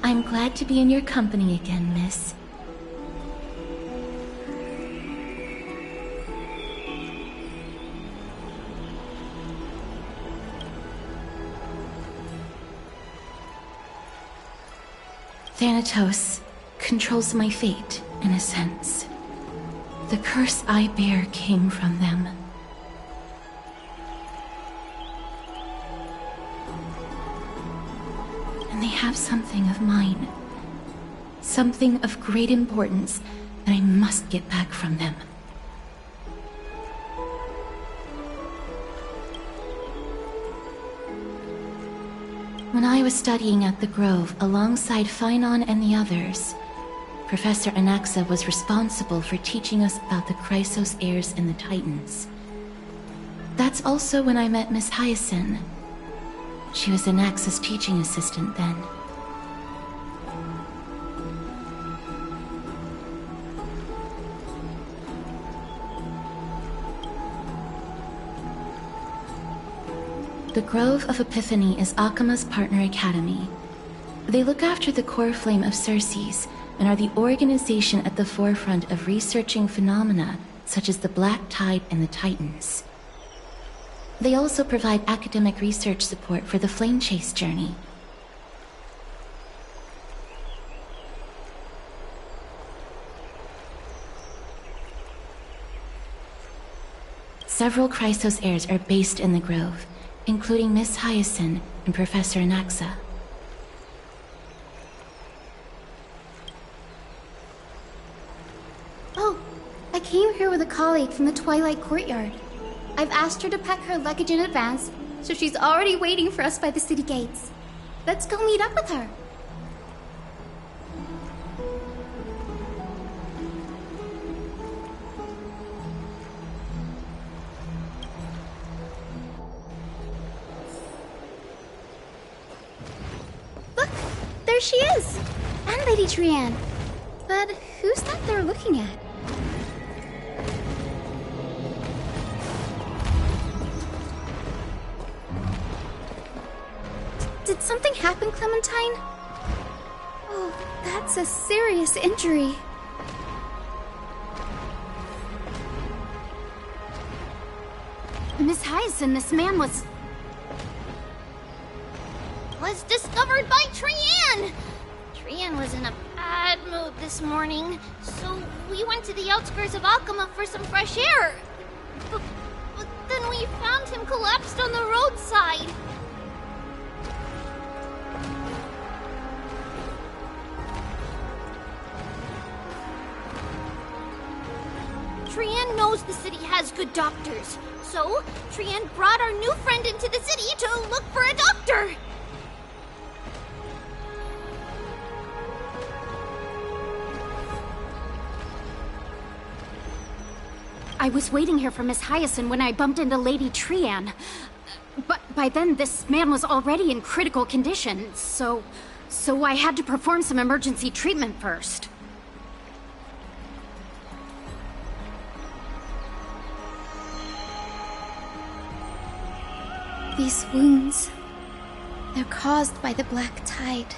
I'm glad to be in your company again, miss. Thanatos controls my fate, in a sense. The curse I bear came from them. And they have something of mine. Something of great importance that I must get back from them. When I was studying at the Grove alongside Phynon and the others, Professor Anaxa was responsible for teaching us about the Chrysos heirs and the Titans. That's also when I met Miss Hyacinth. She was Anaxa's teaching assistant then. The Grove of Epiphany is Akima's partner academy. They look after the core flame of Circes and are the organization at the forefront of researching phenomena such as the Black Tide and the Titans. They also provide academic research support for the Flame Chase journey. Several Chrysos heirs are based in the Grove, including Miss Hyacinth and Professor Anaxa. I came here with a colleague from the Twilight Courtyard. I've asked her to pack her luggage in advance, so she's already waiting for us by the city gates. Let's go meet up with her. Look! There she is! And Lady Trianne. But who's that they're looking at? Did something happen, Clementine? Oh, that's a serious injury. Miss Hyacinth, this man was discovered by Trianne! Trianne was in a bad mood this morning, so we went to the outskirts of Akama for some fresh air. But then we found him collapsed on the roadside. Trianne knows the city has good doctors, so Trianne brought our new friend into the city to look for a doctor. I was waiting here for Miss Hyacinth when I bumped into Lady Trianne. But by then, this man was already in critical condition, so I had to perform some emergency treatment first. These wounds, they're caused by the Black Tide.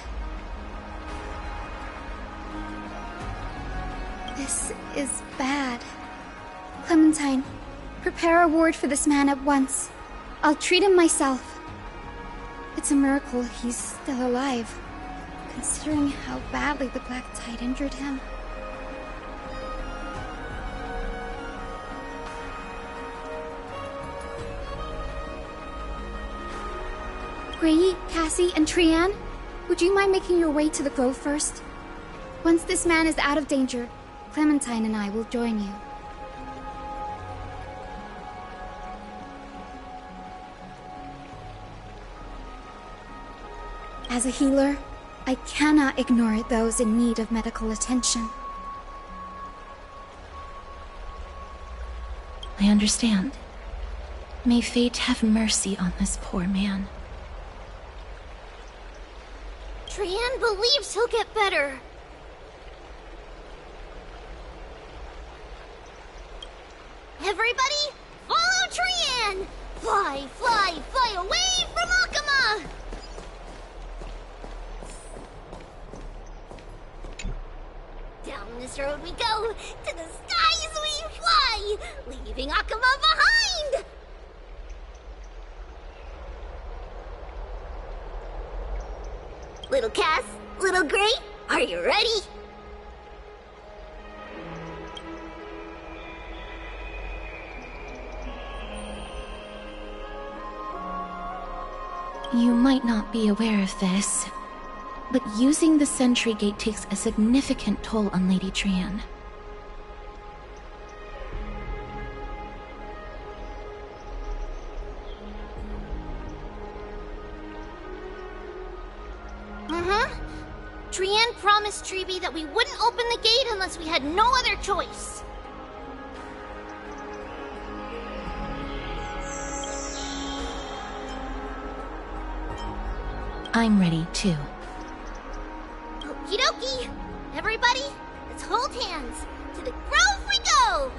This is bad. Clementine, prepare a ward for this man at once. I'll treat him myself. It's a miracle he's still alive, considering how badly the Black Tide injured him. Grayi, Cassie, and Trianne, would you mind making your way to the Grove first? Once this man is out of danger, Clementine and I will join you. As a healer, I cannot ignore those in need of medical attention. I understand. May fate have mercy on this poor man. Trianne believes he'll get better. Everybody, follow Trianne! Fly, fly, fly away from Akama! this road we go, to the skies we fly, leaving Akuma behind! Little Cass, little Gray, are you ready? You might not be aware of this, but using the sentry gate takes a significant toll on Lady Trian. Trian promised Treeby that we wouldn't open the gate unless we had no other choice. I'm ready, too. Okie dokie! Everybody, let's hold hands. To the grove we go!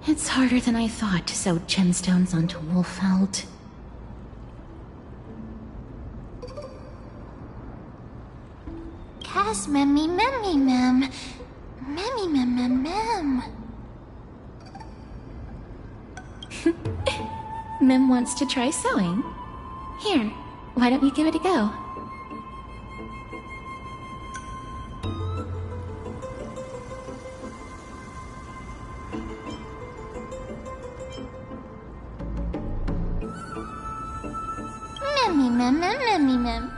It's harder than I thought to sew gemstones onto Wolfeld. Cass, memmy, mem. Memmy, mem. Mem wants to try sewing. Here, why don't you give it a go? Mem.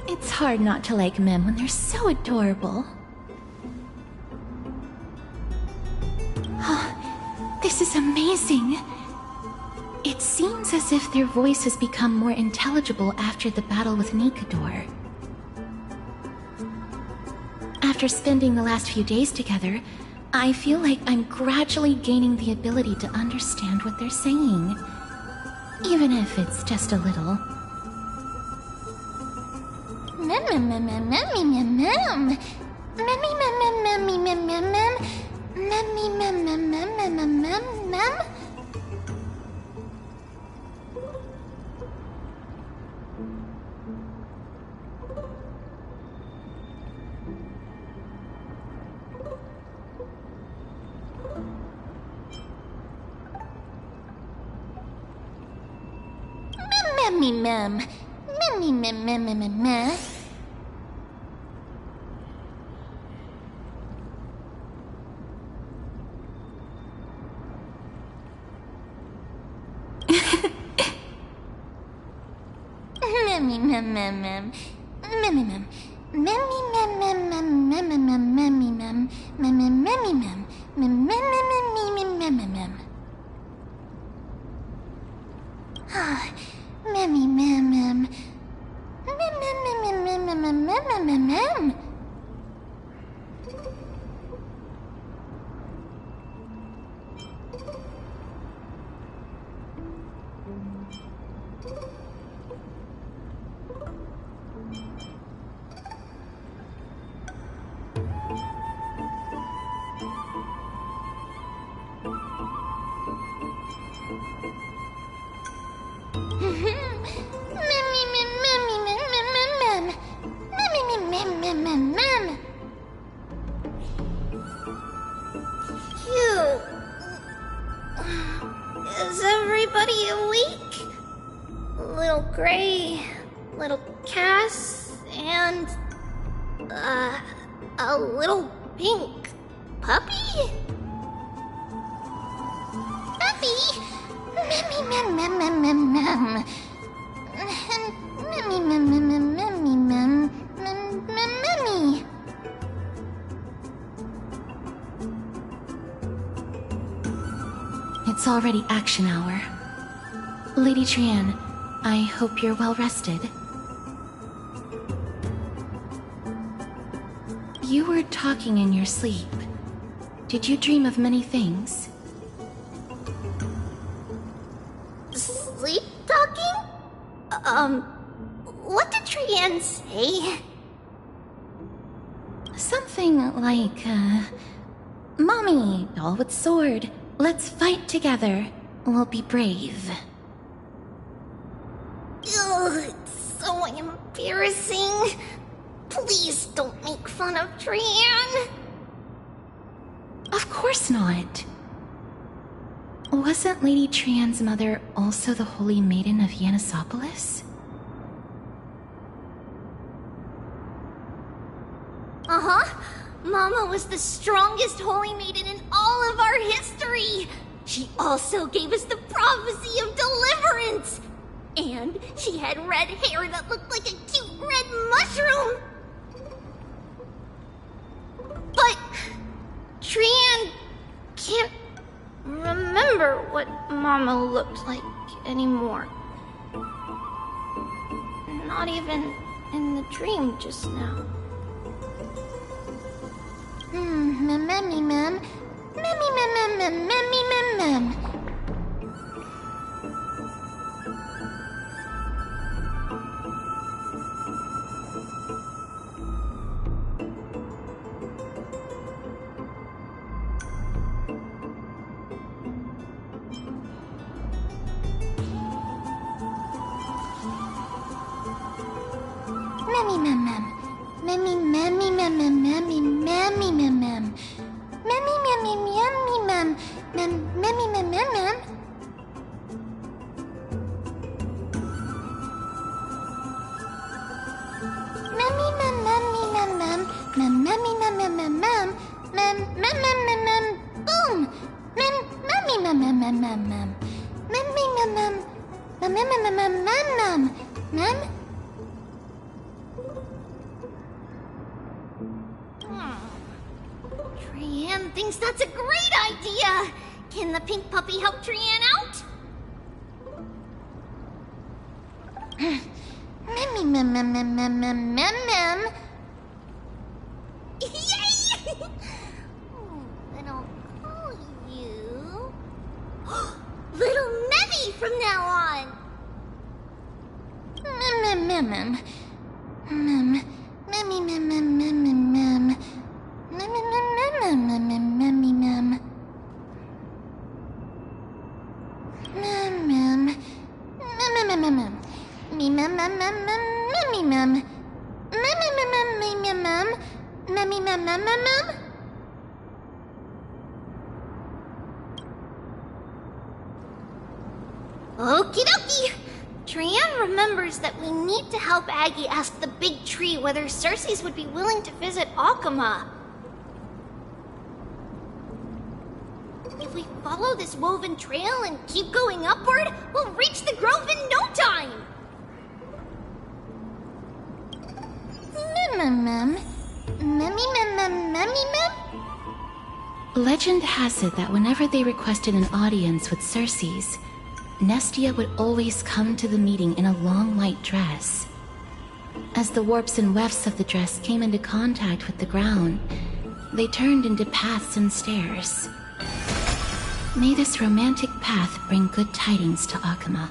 It's hard not to like Mem when they're so adorable. Oh, this is amazing. It seems as if their voice has become more intelligible after the battle with Nikador. After spending the last few days together, I feel like I'm gradually gaining the ability to understand what they're saying. Even if it's just a little. Is everybody awake? Little Gray, little Cass, and a little pink puppy? Puppy? It's already action hour. Lady Trian, I hope you're well rested. You were talking in your sleep. Did you dream of many things? Sleep talking? What did Trian say? Something something like, Mommy, doll with sword, let's fight together. We'll be brave. Ugh, it's so embarrassing. Please don't make fun of Tran. Of course not. Wasn't Lady Trian's mother also the Holy Maiden of Yanisopolis? Uh-huh. Mama was the strongest Holy Maiden in all of our history. She also gave us the prophecy of deliverance. And she had red hair that looked like a cute red mushroom. But Trian can't remember what Mama looked like anymore. Not even in the dream just now. Mammy, ma'am. Mammy, ma'am, ma'am, mammy, ma'am, ma'am. Mammy, ma'am, ma'am. Mammy, mammy, ma'am, ma'am, mammy, mammy, ma'am, ma'am. Mammy, mammy, mammy, ma'am. Ma'am, mammy, ma'am, ma'am, ma'am. Mammy, ma'am, mammy, ma'am, ma'am. Ma'am, mammy, ma'am, ma'am, ma'am, ma'am. Ma'am, ma'am, ma'am, ma'am, ma'am. Boom! Ma'am, mammy, ma'am, ma'am, ma'am, ma'am, ma'am. Mammy, ma'am, ma'am. Ma'am, ma'am, ma'am, ma'am, ma'am, ma'am. Ma'am. Trian thinks that's a great idea. Can the pink puppy help Trian out? Mammy, ma'am, ma'am, ma'am, ma'am, ma'am, ma'am, ma'am. Yay! And I'll call you Little Memmy from now on. Ma'am, ma'am, ma'am. Ma'am, mammy, ma'am, ma'am, ma'am, ma'am, ma'am. Ma'am, ma'am, ma'am, ma'am, ma'am, mammy, ma'am. Ma'am, ma'am. Ma'am, ma'am, ma'am, ma'am. Me, ma'am, ma'am, ma'am, ma'am, mammy, ma'am. Ma'am, ma'am, ma'am, ma'am, ma'am, ma'am. Mammy, ma'am, ma'am, ma'am, ma'am. Okie dokie. Trian remembers that we need to help Aggie ask the big tree whether Cersei's would be willing to visit Akama. If we follow this woven trail and keep going upward, we'll reach the grove in no time! Ma'am, ma'am. Mammy, ma'am, ma'am, mammy, ma'am. Legend has it that whenever they requested an audience with Cersei's, Nestia would always come to the meeting in a long white dress. As the warps and wefts of the dress came into contact with the ground, they turned into paths and stairs. May this romantic path bring good tidings to Akama.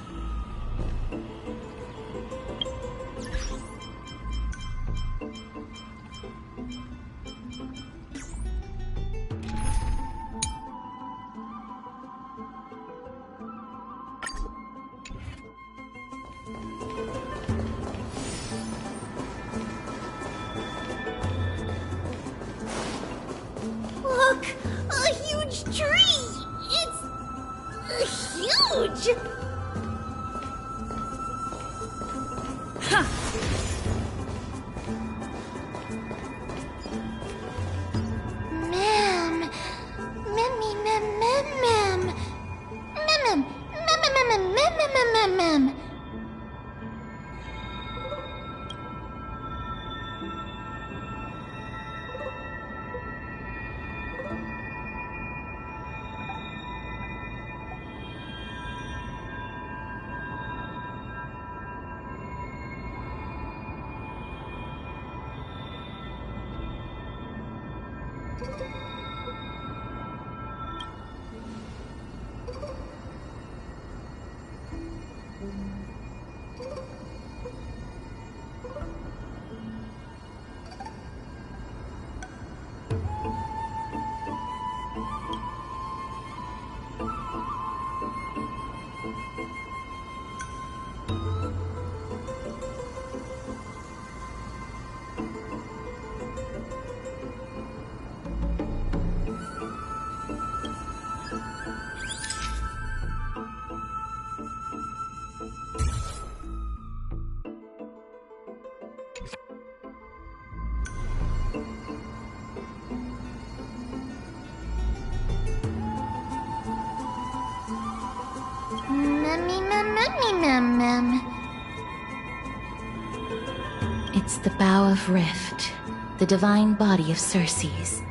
Look! A huge tree! It's huge! Ma'am. Mammy, ma'am, ma'am, ma'am. Ma'am, ma'am, ma'am, ma'am, ma'am, ma'am, ma'am, ma'am. It's the Bough of Rift, the divine body of Circe's.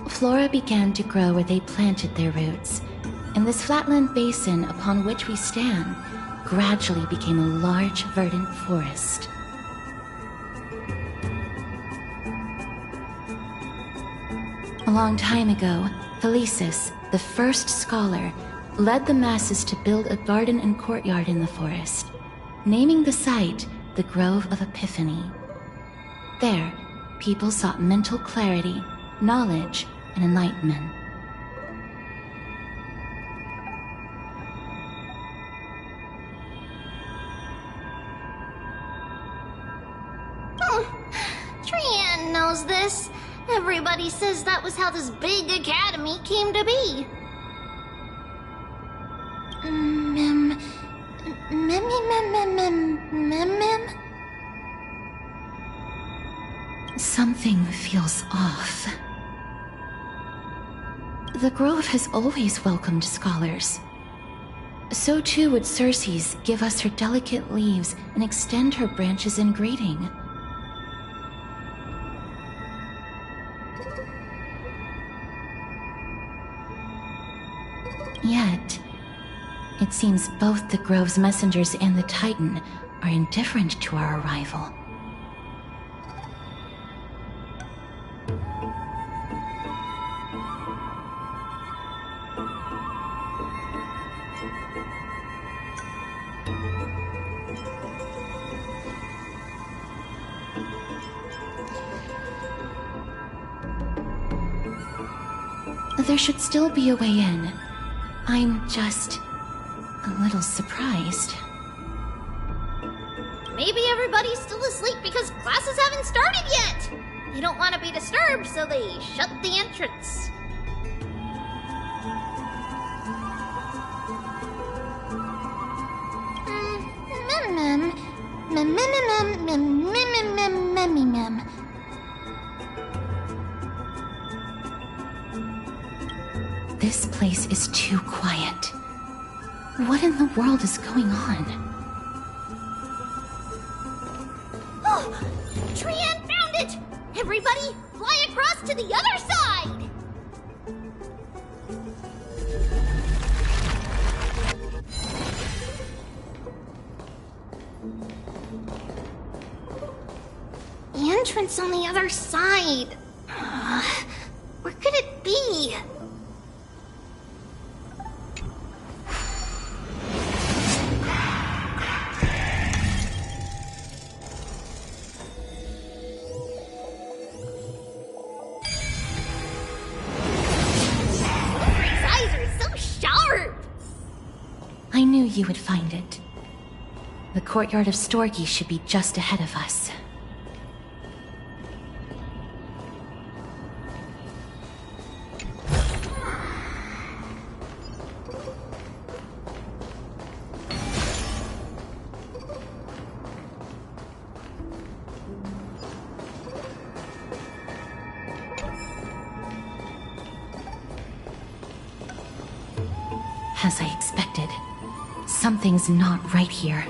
Flora began to grow where they planted their roots, and this flatland basin upon which we stand gradually became a large, verdant forest. A long time ago, Felicis, the first scholar, led the masses to build a garden and courtyard in the forest, naming the site the Grove of Epiphany. There, people sought mental clarity, knowledge, and enlightenment. Trian knows this. Everybody says that was how this big academy came to be. Something feels off. The Grove has always welcomed scholars. So too would Circe's give us her delicate leaves and extend her branches in greeting. Yet, it seems both the Grove's messengers and the Titan are indifferent to our arrival. There should still be a way in. I'm just a little surprised. Maybe everybody's still asleep because classes haven't started yet. They don't want to be disturbed, so they shut the entrance. This place is too quiet. What in the world is going on? Oh! Trian found it! Everybody, fly across to the other side! The entrance on the other side. Where could it be? I knew you would find it. The courtyard of Storgi should be just ahead of us. As I expected, something's not right here.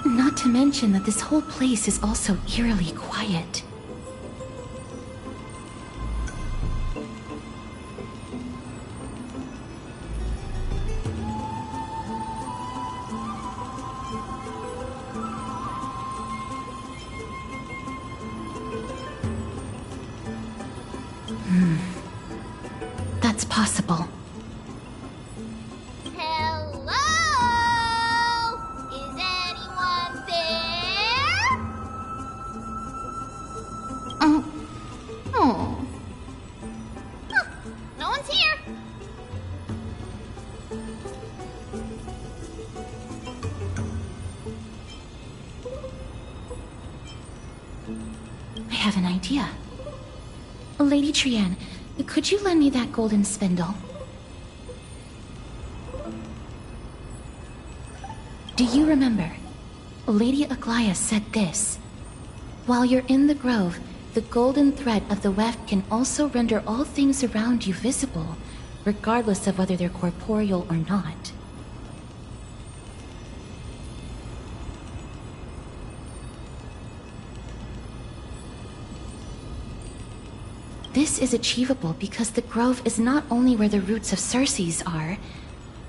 Not to mention that this whole place is also eerily quiet. That that's possible. Hello? Is anyone there? Huh, no one's here. I have an idea. Lady Trienne, could you lend me that golden spindle? Do you remember? Lady Aglaia said this. While you're in the grove, the golden thread of the weft can also render all things around you visible, regardless of whether they're corporeal or not. This is achievable because the grove is not only where the roots of Circes are,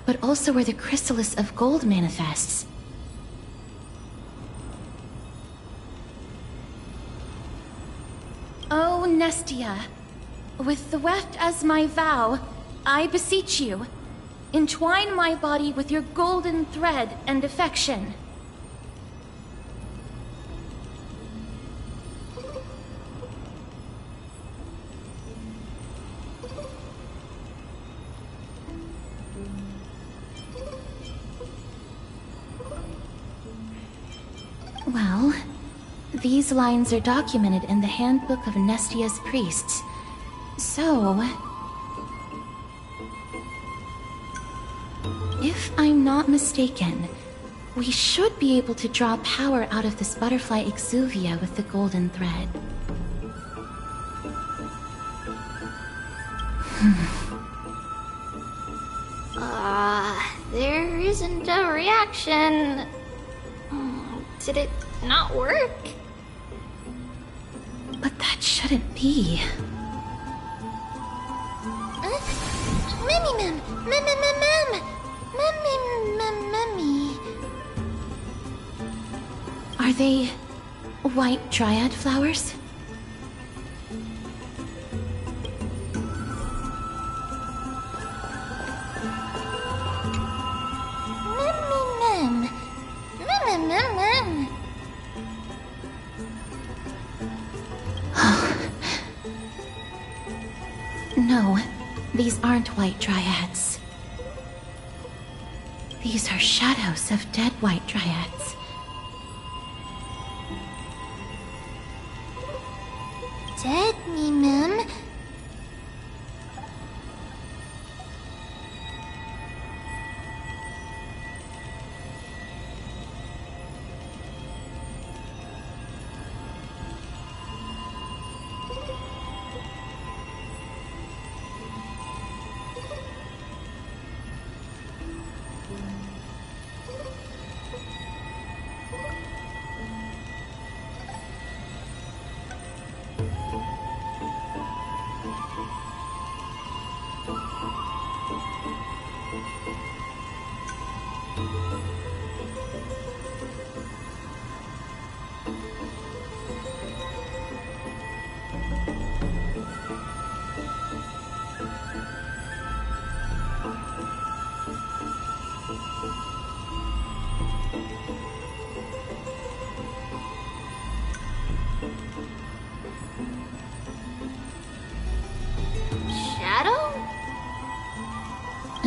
but also where the chrysalis of gold manifests. Oh, Nestia, with the weft as my vow, I beseech you, entwine my body with your golden thread and affection. Well, these lines are documented in the Handbook of Nestia's Priests. So, if I'm not mistaken, we should be able to draw power out of this butterfly exuvia with the golden thread. There isn't a reaction. Did it not work? But that shouldn't be. Mem. Are they white dryad flowers? Mem. No, these aren't white dryads. These are shadows of dead white dryads. Dead me, Mem.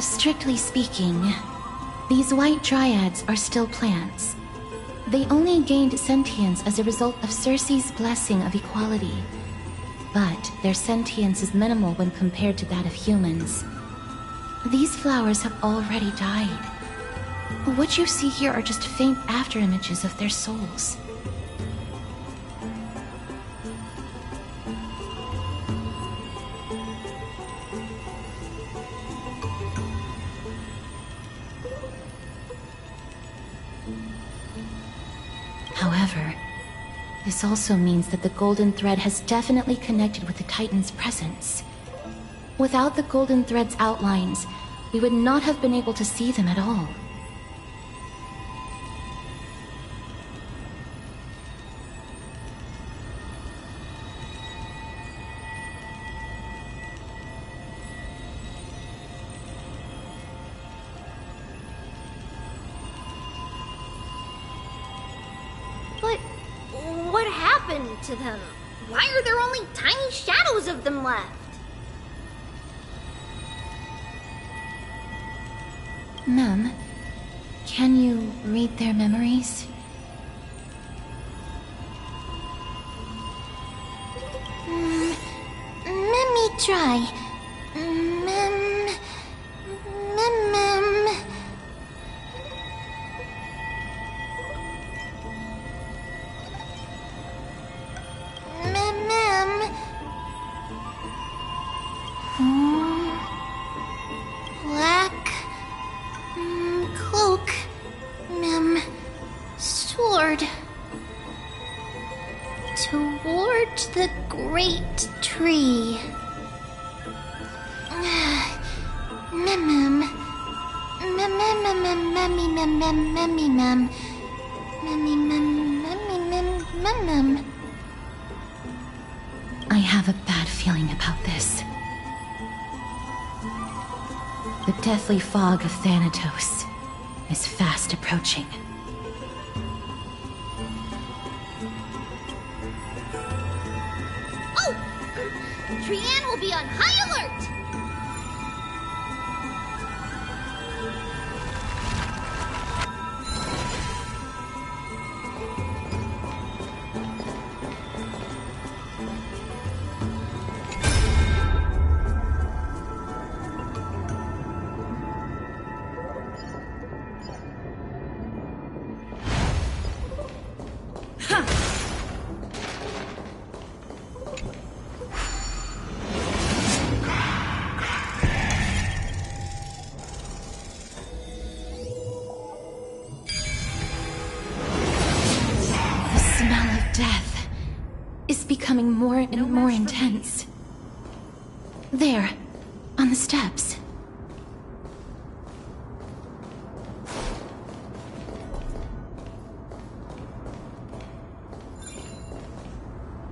Strictly speaking, these white dryads are still plants. They only gained sentience as a result of Circe's blessing of equality. But their sentience is minimal when compared to that of humans. These flowers have already died. What you see here are just faint afterimages of their souls. However, this also means that the golden thread has definitely connected with the Titan's presence. Without the golden thread's outlines, we would not have been able to see them at all. happened to them? Why are there only tiny shadows of them left? Ma'am, can you read their memories? Let me try. Black cloak, sword. Toward the great tree. I have a bad feeling about this. The deathly fog of Thanatos is fast approaching. Oh! Trianne will be on high alert! Becoming more and more intense. There, on the steps.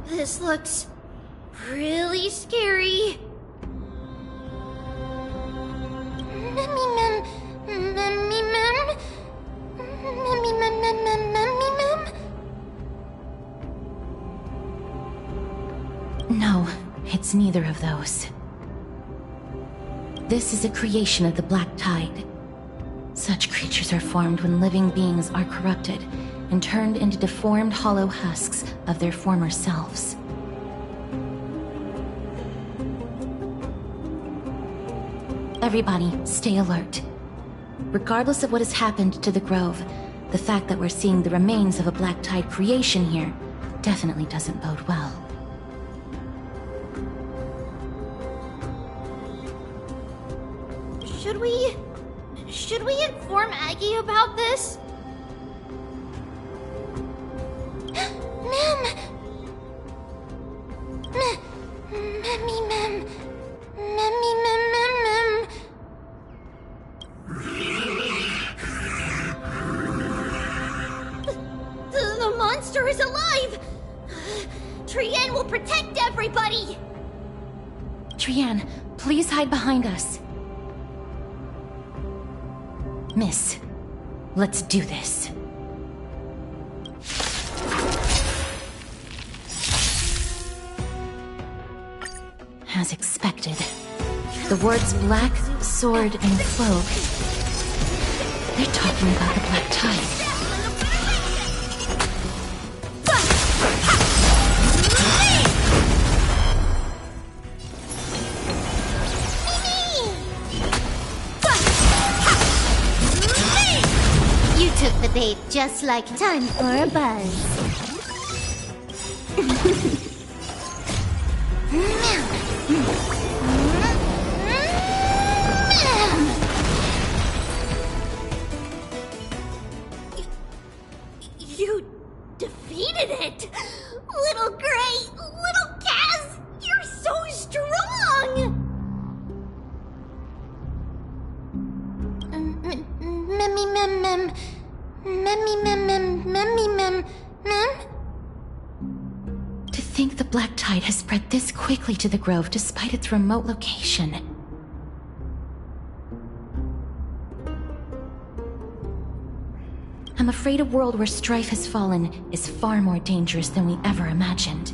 This looks really scary. No, it's neither of those. This is a creation of the Black Tide. Such creatures are formed when living beings are corrupted and turned into deformed hollow husks of their former selves. Everybody, stay alert. Regardless of what has happened to the Grove, the fact that we're seeing the remains of a Black Tide creation here definitely doesn't bode well. Should we inform Aggie about this? The monster is alive! Trianne will protect everybody! Trianne, please hide behind us. Miss, let's do this. As expected, the words black, sword, and cloak, they're talking about the Black Tide. Took the bait just like time for a buzz. You defeated it! Little Gray, little Kaz, you're so strong! To think the Black Tide has spread this quickly to the Grove despite its remote location. A I'm afraid a world where strife has fallen is far more dangerous than we ever imagined.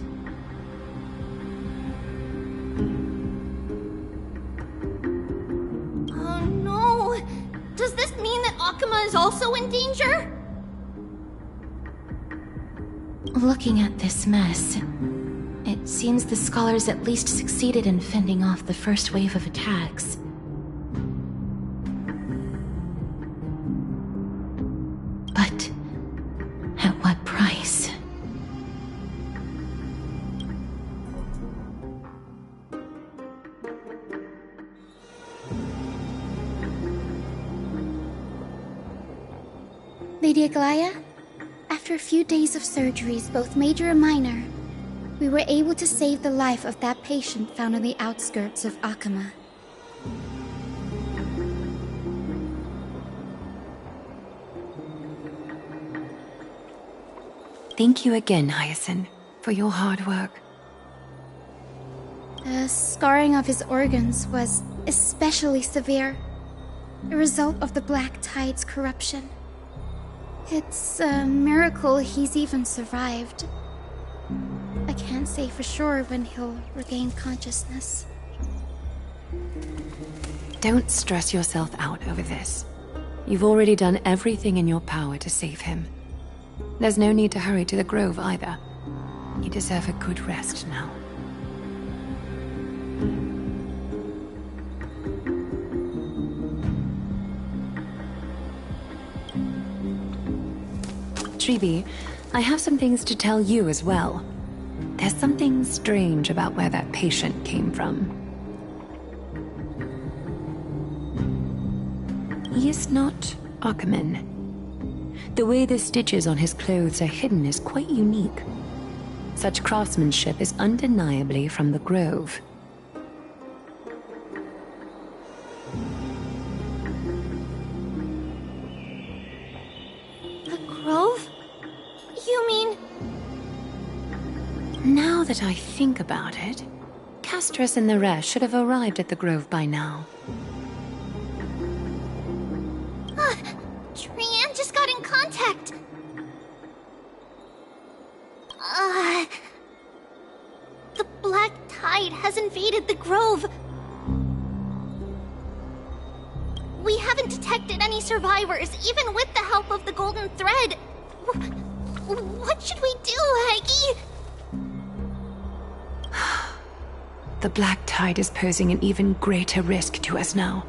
Oh no! Does this mean that Akuma is also in danger? Looking at this mess, it seems the scholars at least succeeded in fending off the first wave of attacks. But at what price? Lady Aglaya, after a few days of surgeries, both major and minor, we were able to save the life of that patient found on the outskirts of Akuma. Thank you again, Hyacinth, for your hard work. The scarring of his organs was especially severe, a result of the Black Tide's corruption. It's a miracle he's even survived. I can't say for sure when he'll regain consciousness. Don't stress yourself out over this. You've already done everything in your power to save him. There's no need to hurry to the Grove either. You deserve a good rest now. Treeby, I have some things to tell you as well. There's something strange about where that patient came from. He is not Akuman. The way the stitches on his clothes are hidden is quite unique. Such craftsmanship is undeniably from the Grove. The Grove? You mean... Now that I think about it, Castris and the rest should have arrived at the Grove by now. Trianne just got in contact! The Black Tide has invaded the Grove. We haven't detected any survivors, even with the help of the Golden Thread. What should we do, Haggy? The Black Tide is posing an even greater risk to us now.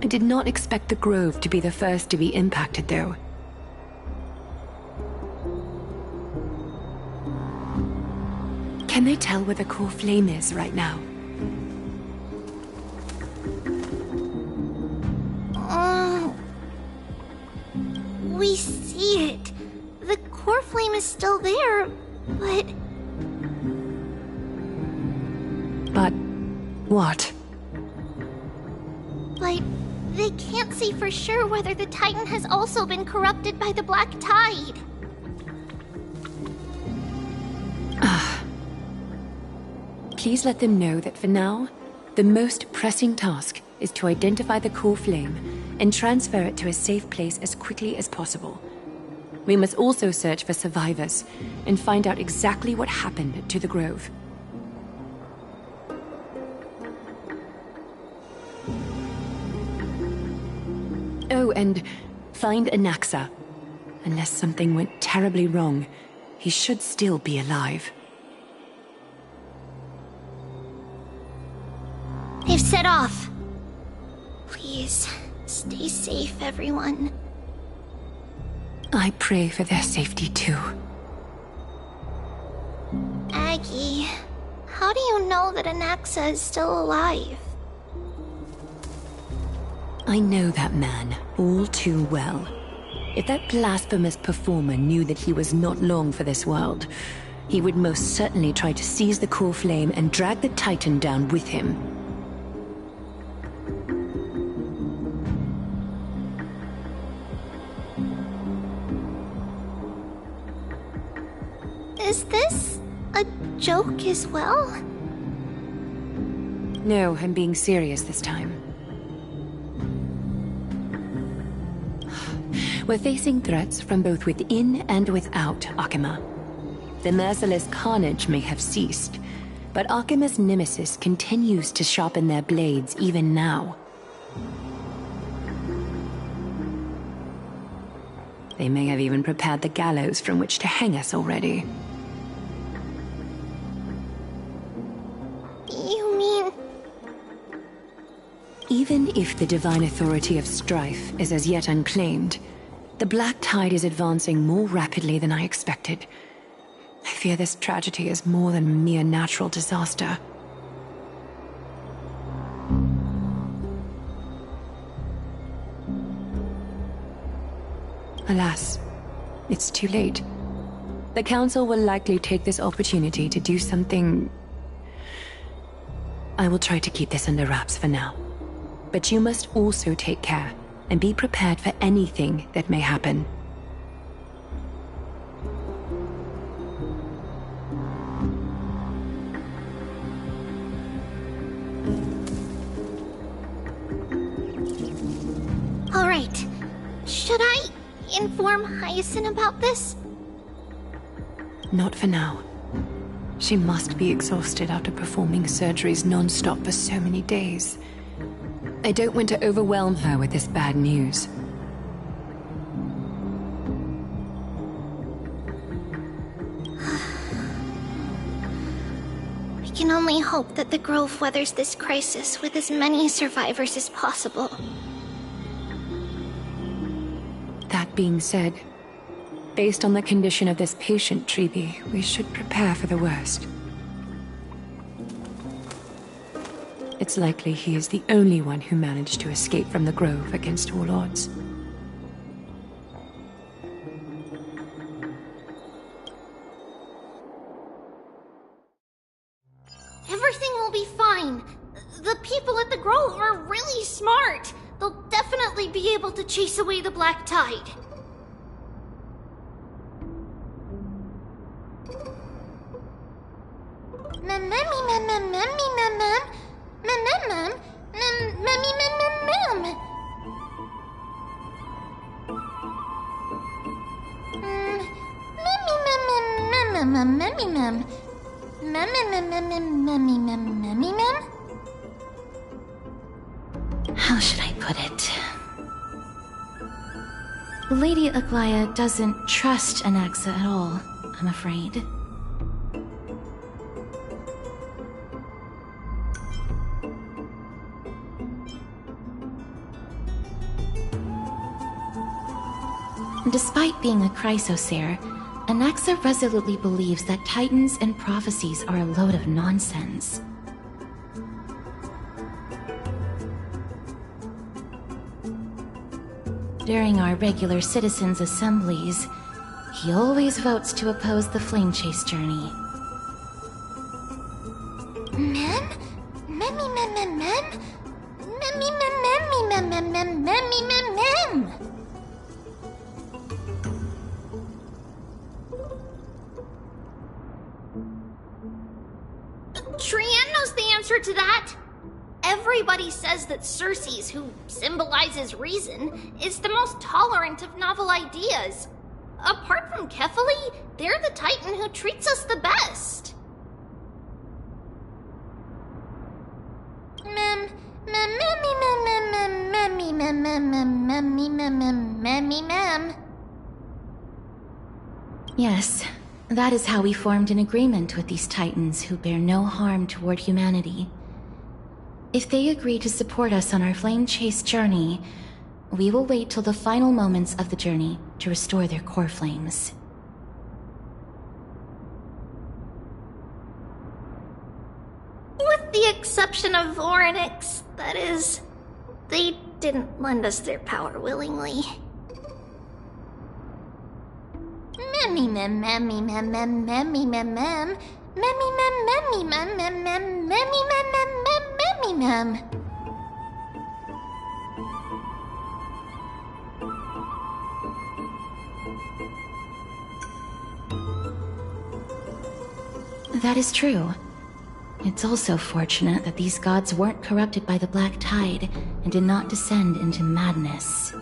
I did not expect the Grove to be the first to be impacted, though. Can they tell where the core flame is right now? We see it. The core flame is still there, but... But what? But they can't say for sure whether the Titan has also been corrupted by the Black Tide. Please let them know that for now, the most pressing task is to identify the core flame and transfer it to a safe place as quickly as possible. We must also search for survivors and find out exactly what happened to the Grove. Oh, and find Anaxa. Unless something went terribly wrong, he should still be alive. They've set off. Please, stay safe, everyone. I pray for their safety too. Aggie, how do you know that Anaxa is still alive? I know that man all too well. If that blasphemous performer knew that he was not long for this world, he would most certainly try to seize the core flame and drag the Titan down with him. Is this a joke as well? No, I'm being serious this time. We're facing threats from both within and without Akima. The merciless carnage may have ceased, but Akima's nemesis continues to sharpen their blades even now. They may have even prepared the gallows from which to hang us already. You mean... Even if the divine authority of strife is as yet unclaimed, the Black Tide is advancing more rapidly than I expected. I fear this tragedy is more than a mere natural disaster. Alas, it's too late. The Council will likely take this opportunity to do something... I will try to keep this under wraps for now. But you must also take care and be prepared for anything that may happen. All right. Should I inform Hyacinth about this? Not for now. She must be exhausted after performing surgeries non-stop for so many days. I don't want to overwhelm her with this bad news. We can only hope that the Grove weathers this crisis with as many survivors as possible. That being said, based on the condition of this patient, Treeby, we should prepare for the worst. It's likely he is the only one who managed to escape from the Grove against all odds. Everything will be fine. The people at the Grove are really smart. They'll definitely be able to chase away the Black Tide. How should I put it? Lady Aglaya doesn't trust Anaxa at all, I'm afraid. Despite being a Chrysosaur, Anaxa resolutely believes that Titans and prophecies are a load of nonsense. During our regular citizens' assemblies, he always votes to oppose the Flame Chase journey. Trienne knows the answer to that. Everybody says that Circes, who symbolizes reason, is the most tolerant of novel ideas. Apart from Kefali, they're the Titan who treats us the best. Yes, that is how we formed an agreement with these Titans who bear no harm toward humanity. If they agree to support us on our Flame Chase journey, we will wait till the final moments of the journey to restore their core flames. With the exception of Voronix, that is. They didn't lend us their power willingly. That is true. It's also fortunate that these gods weren't corrupted by the Black Tide and did not descend into madness.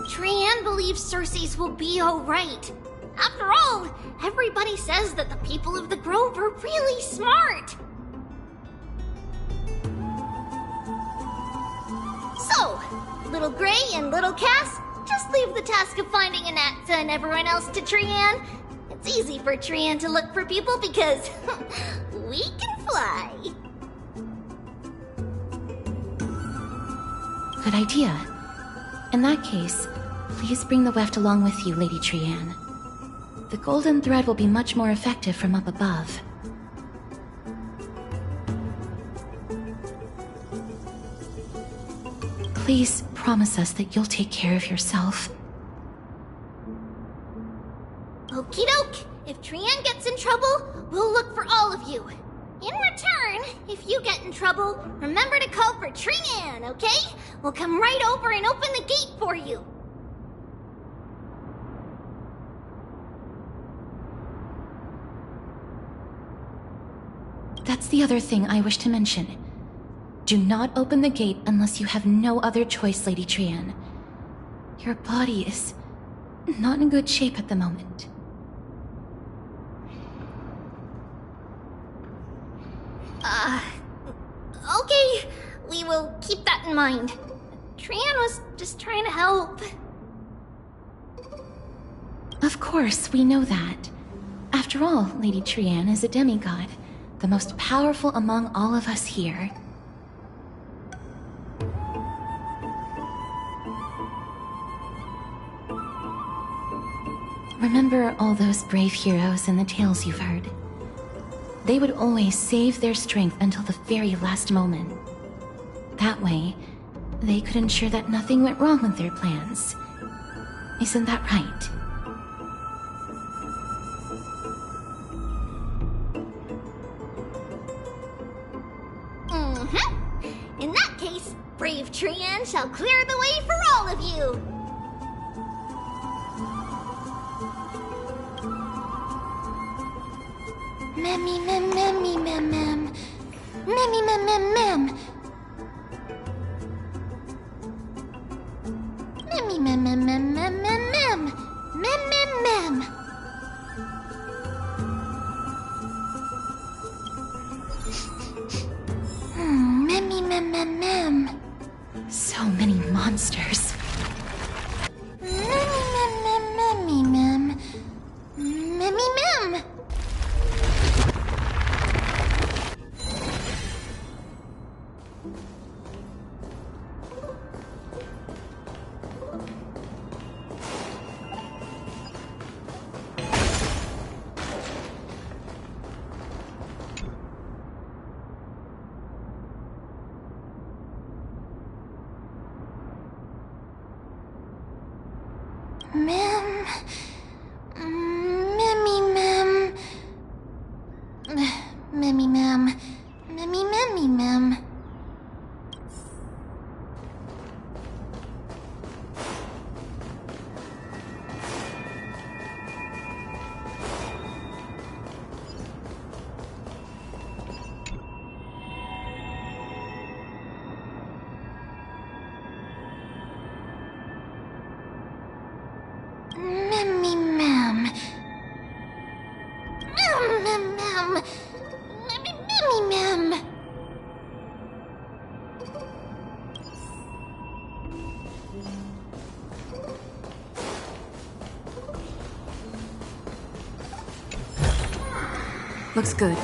Trianne believes Circe's will be alright. After all, everybody says that the people of the Grove are really smart. So, Little Gray and Little Cass, just leave the task of finding Anatsa and everyone else to Trianne. It's easy for Trianne to look for people because we can fly. Good idea. In that case, please bring the weft along with you, Lady Trianne. The golden thread will be much more effective from up above. Please promise us that you'll take care of yourself. Okie doke. If Trianne gets in trouble, we'll look for all of you. In return, if you get in trouble, remember to call for Trianne, okay? We'll come right over and open the gate for you. That's the other thing I wish to mention. Do not open the gate unless you have no other choice, Lady Trianne. Your body is not in good shape at the moment. Okay, we will keep that in mind. Trianne was just trying to help. Of course, we know that. After all, Lady Trianne is a demigod, the most powerful among all of us here. Remember all those brave heroes in the tales you've heard. They would always save their strength until the very last moment. That way, they could ensure that nothing went wrong with their plans. Isn't that right? In that case, brave Trianne shall clear the way for all of you. Memmy mem memmy mem mem. Memmy mem mem mem. Memmy mem mem mem mem mem mem. Mem mem mem. Memmy mem mem mem. So many monsters. Memmy mem mem memmy mem. Memmy mem. Mem. Memmy mem. Memmy mem. Memmy memmy mem. Memmy mem. Mem mem mem. Memmy mem. Looks good.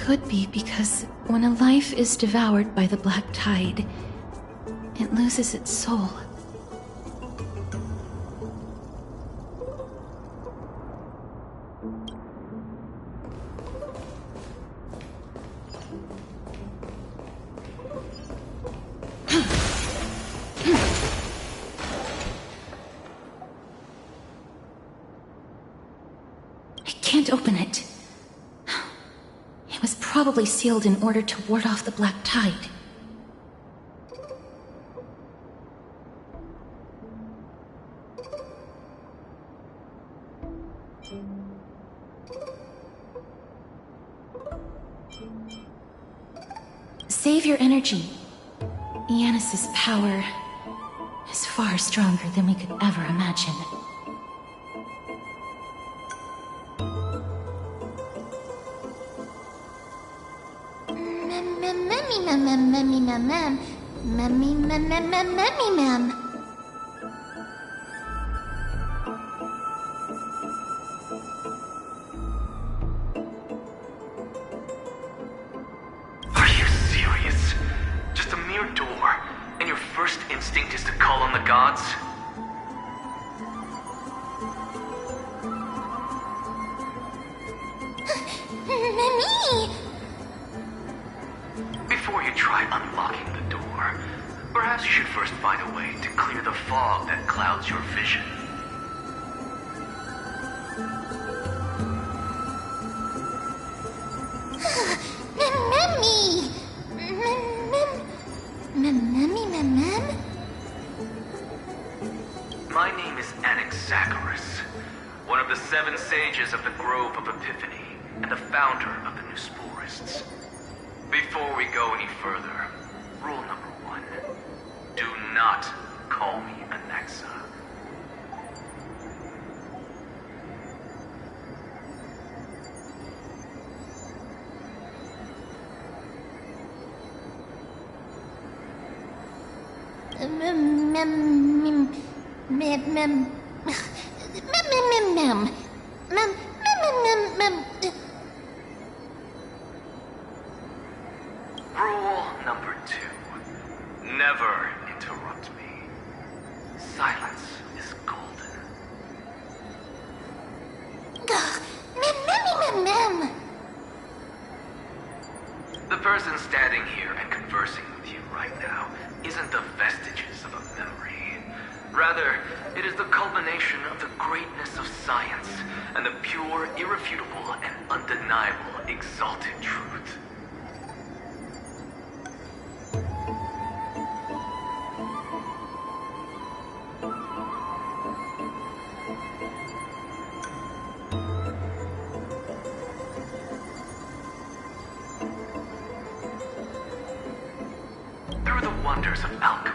could be, because when a life is devoured by the black tide, it loses its soul. I can't open it. It was probably sealed in order to ward off the black tide. Save your energy. Yanis's power is far stronger than we could ever imagine. Are you serious? Just a mere door, and your first instinct is to call on the gods? Mimi! Before you try unlocking the door, perhaps you should first find a way to clear the fog that clouds your vision. My name is Anaxagoras, one of the 7 sages of the Grove of Epiphany, and the founder of the New Sporists. Before we go any further, rule number 1. Do not call me Anaxa. Rule number 2. Never interrupt me. Silence is golden. The person standing here and conversing with you right now isn't the vestiges of a memory. Rather, it is the culmination of the greatness of science and the pure, irrefutable, and undeniable exalted truth. Through the wonders of alchemy,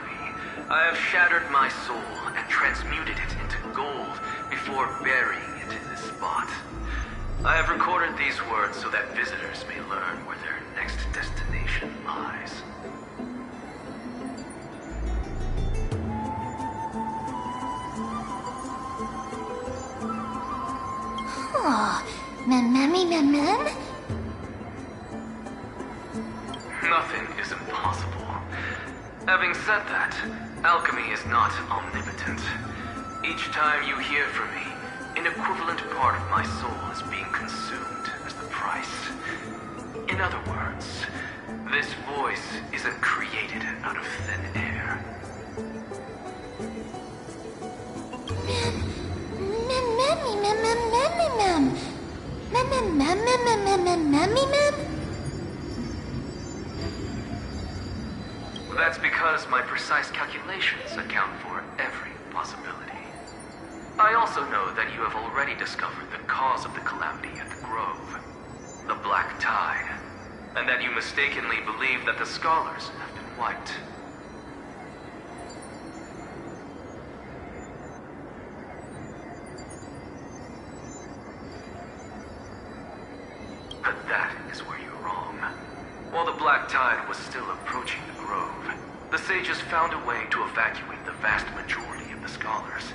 I have shattered my soul and transmuted it into gold before burying it in this spot. I have recorded these words so that visitors may learn where their next destination lies. Nothing is impossible. Having said that, alchemy is not omnipotent. Each time you hear from me, an equivalent part of my soul is being consumed as the price. In other words, this voice isn't created out of thin air. That's because my precise calculations account for every possibility. I also know that you have already discovered the cause of the calamity at the Grove, the Black Tide, and that you mistakenly believe that the scholars have been wiped. But that is where you're wrong. While the Black Tide was still approaching the Grove, the sages found a way to evacuate the vast majority of the scholars.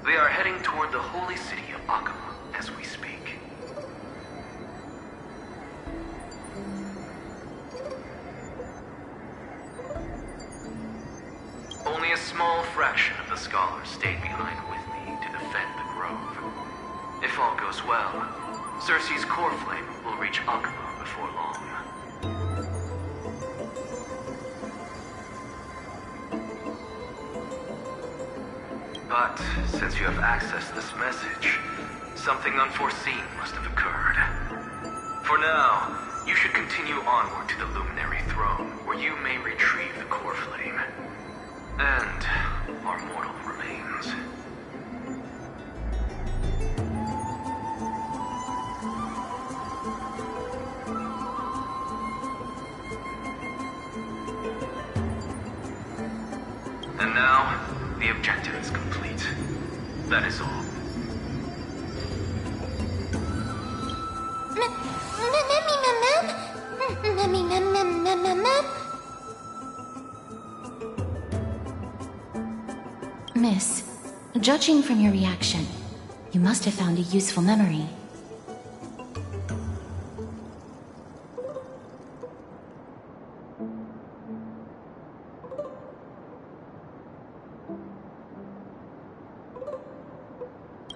They are heading toward the holy city of Akama as we speak. small fraction of the scholars stayed behind with me to defend the grove. If all goes well, Cersei's core flame will reach Akuma before long. But since you have accessed this message, something unforeseen must have occurred. For now, you should continue onward to the Luminary Throne, where you may retrieve the core flame. And our mortal remains. And now, the objective is complete. That is all. Miss, judging from your reaction, you must have found a useful memory.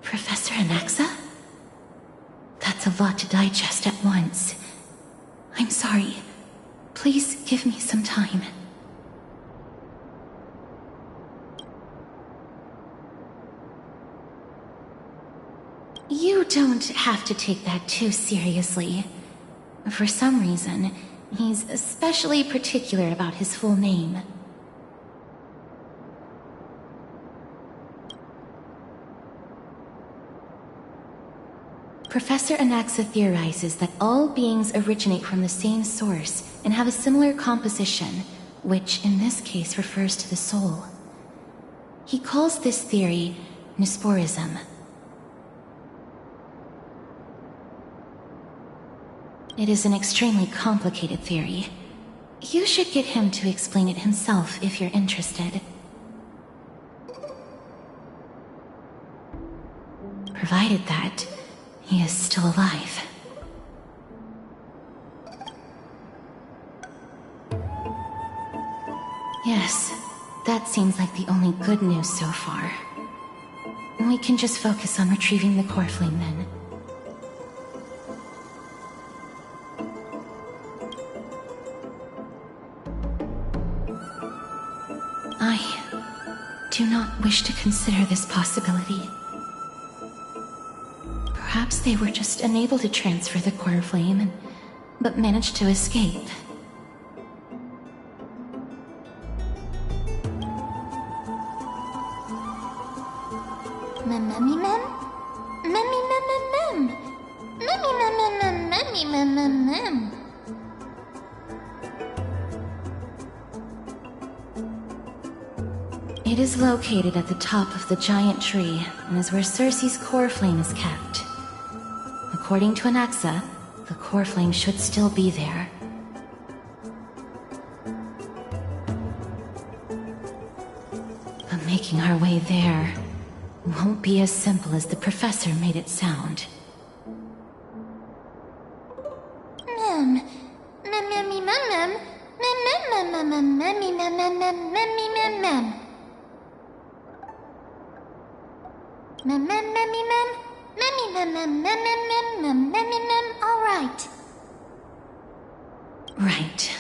Professor Anaxa? That's a lot to digest at once. I'm sorry. Please give me some time. You don't have to take that too seriously. For some reason, he's especially particular about his full name. Professor Anaxa theorizes that all beings originate from the same source and have a similar composition, which in this case refers to the soul. He calls this theory Nesporism. It is an extremely complicated theory. You should get him to explain it himself if you're interested. Provided that he is still alive. Yes, that seems like the only good news so far. We can just focus on retrieving the core flame then. I do not wish to consider this possibility. Perhaps they were just unable to transfer the core flame, but managed to escape. It is located at the top of the giant tree and is where Cersei's core flame is kept. According to Anaxa, the core flame should still be there. But making our way there won't be as simple as the professor made it sound. All right. Right.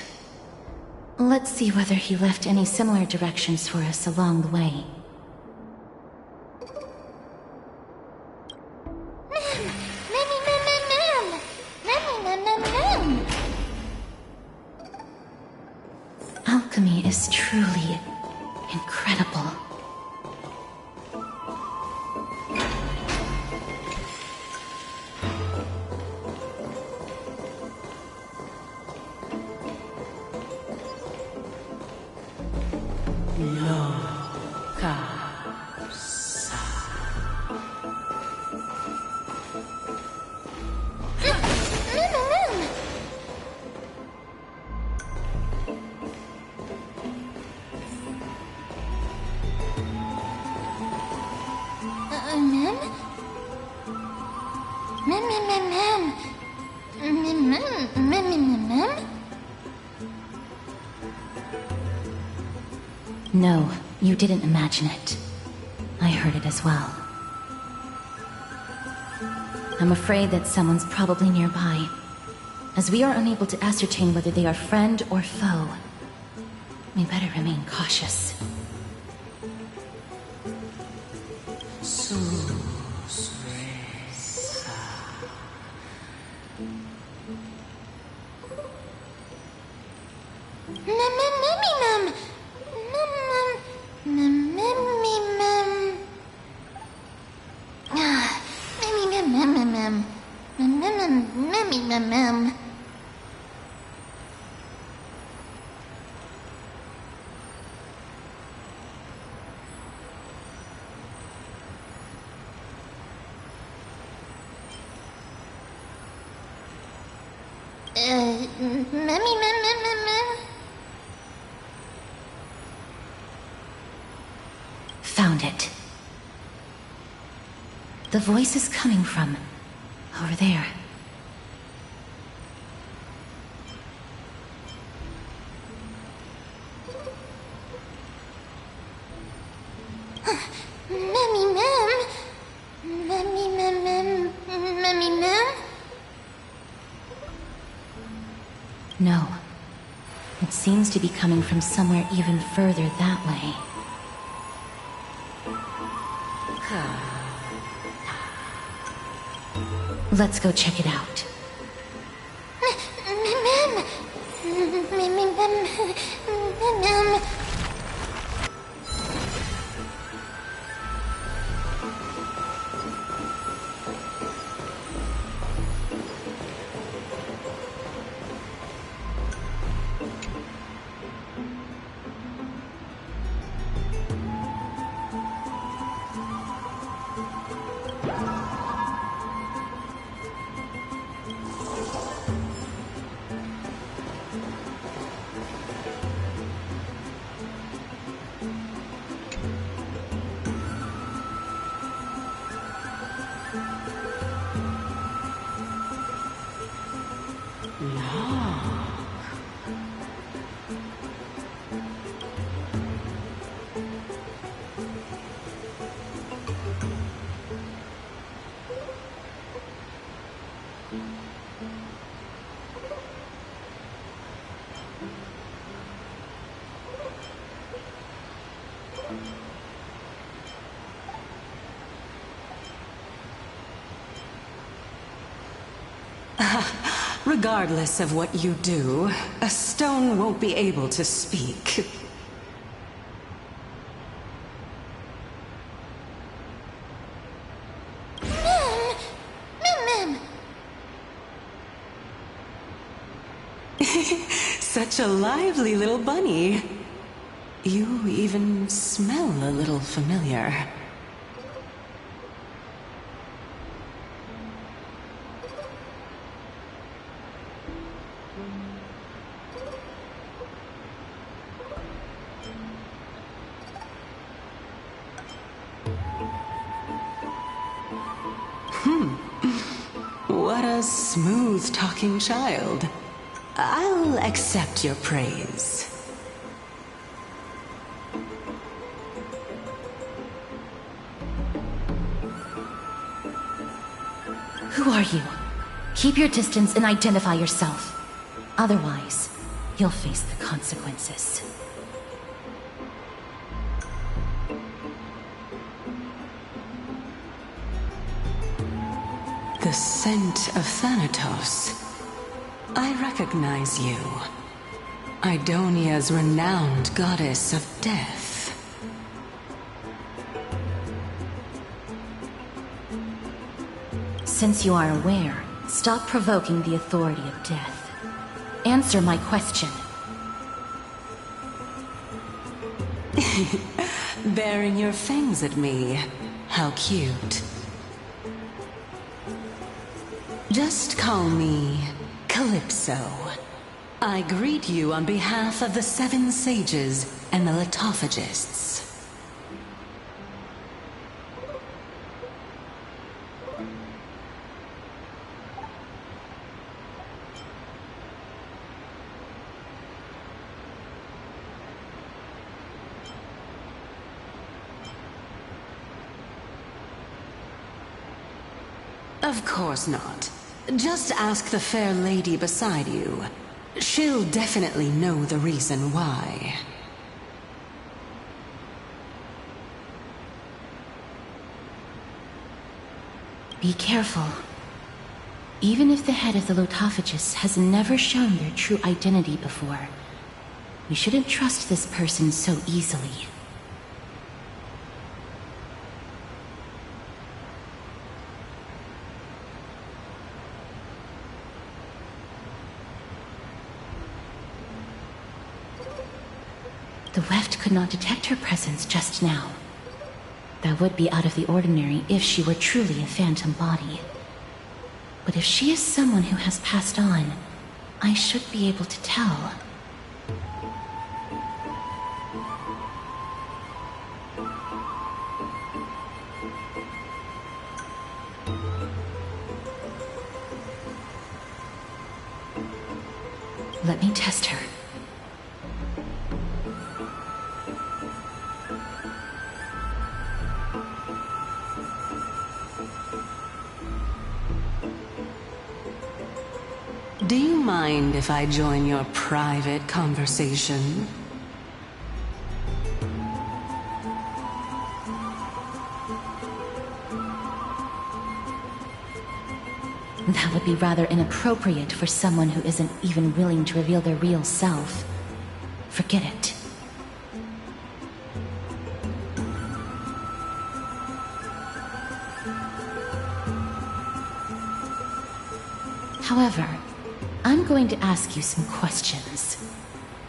Let's see whether he left any similar directions for us along the way. Alchemy is truly incredible. No, You didn't imagine it. I heard it as well. I'm afraid that someone's probably nearby. As we are unable to ascertain whether they are friend or foe, we better remain cautious. Found it. The voice is coming from over there. No. It seems to be coming from somewhere even further that way. Let's go check it out. Regardless of what you do, a stone won't be able to speak. Such a lively little bunny. You even smell a little familiar. What a smooth-talking child. I'll accept your praise. Who are you? Keep your distance and identify yourself. Otherwise, you'll face the consequences. The scent of Thanatos. I recognize you. Idonia's renowned goddess of death. Since you are aware, stop provoking the authority of death. Answer my question. Baring your fangs at me. How cute. Just call me Calypso. I greet you on behalf of the Seven Sages and the Litophagists. Of course not. Just ask the fair lady beside you. She'll definitely know the reason why. Be careful. Even if the head of the Lotophagus has never shown their true identity before, we shouldn't trust this person so easily. The weft could not detect her presence just now. That would be out of the ordinary if she were truly a phantom body. But if she is someone who has passed on, I should be able to tell. Let me test her. Do you mind if I join your private conversation? That would be rather inappropriate for someone who isn't even willing to reveal their real self. Forget it. However, I'm going to ask you some questions.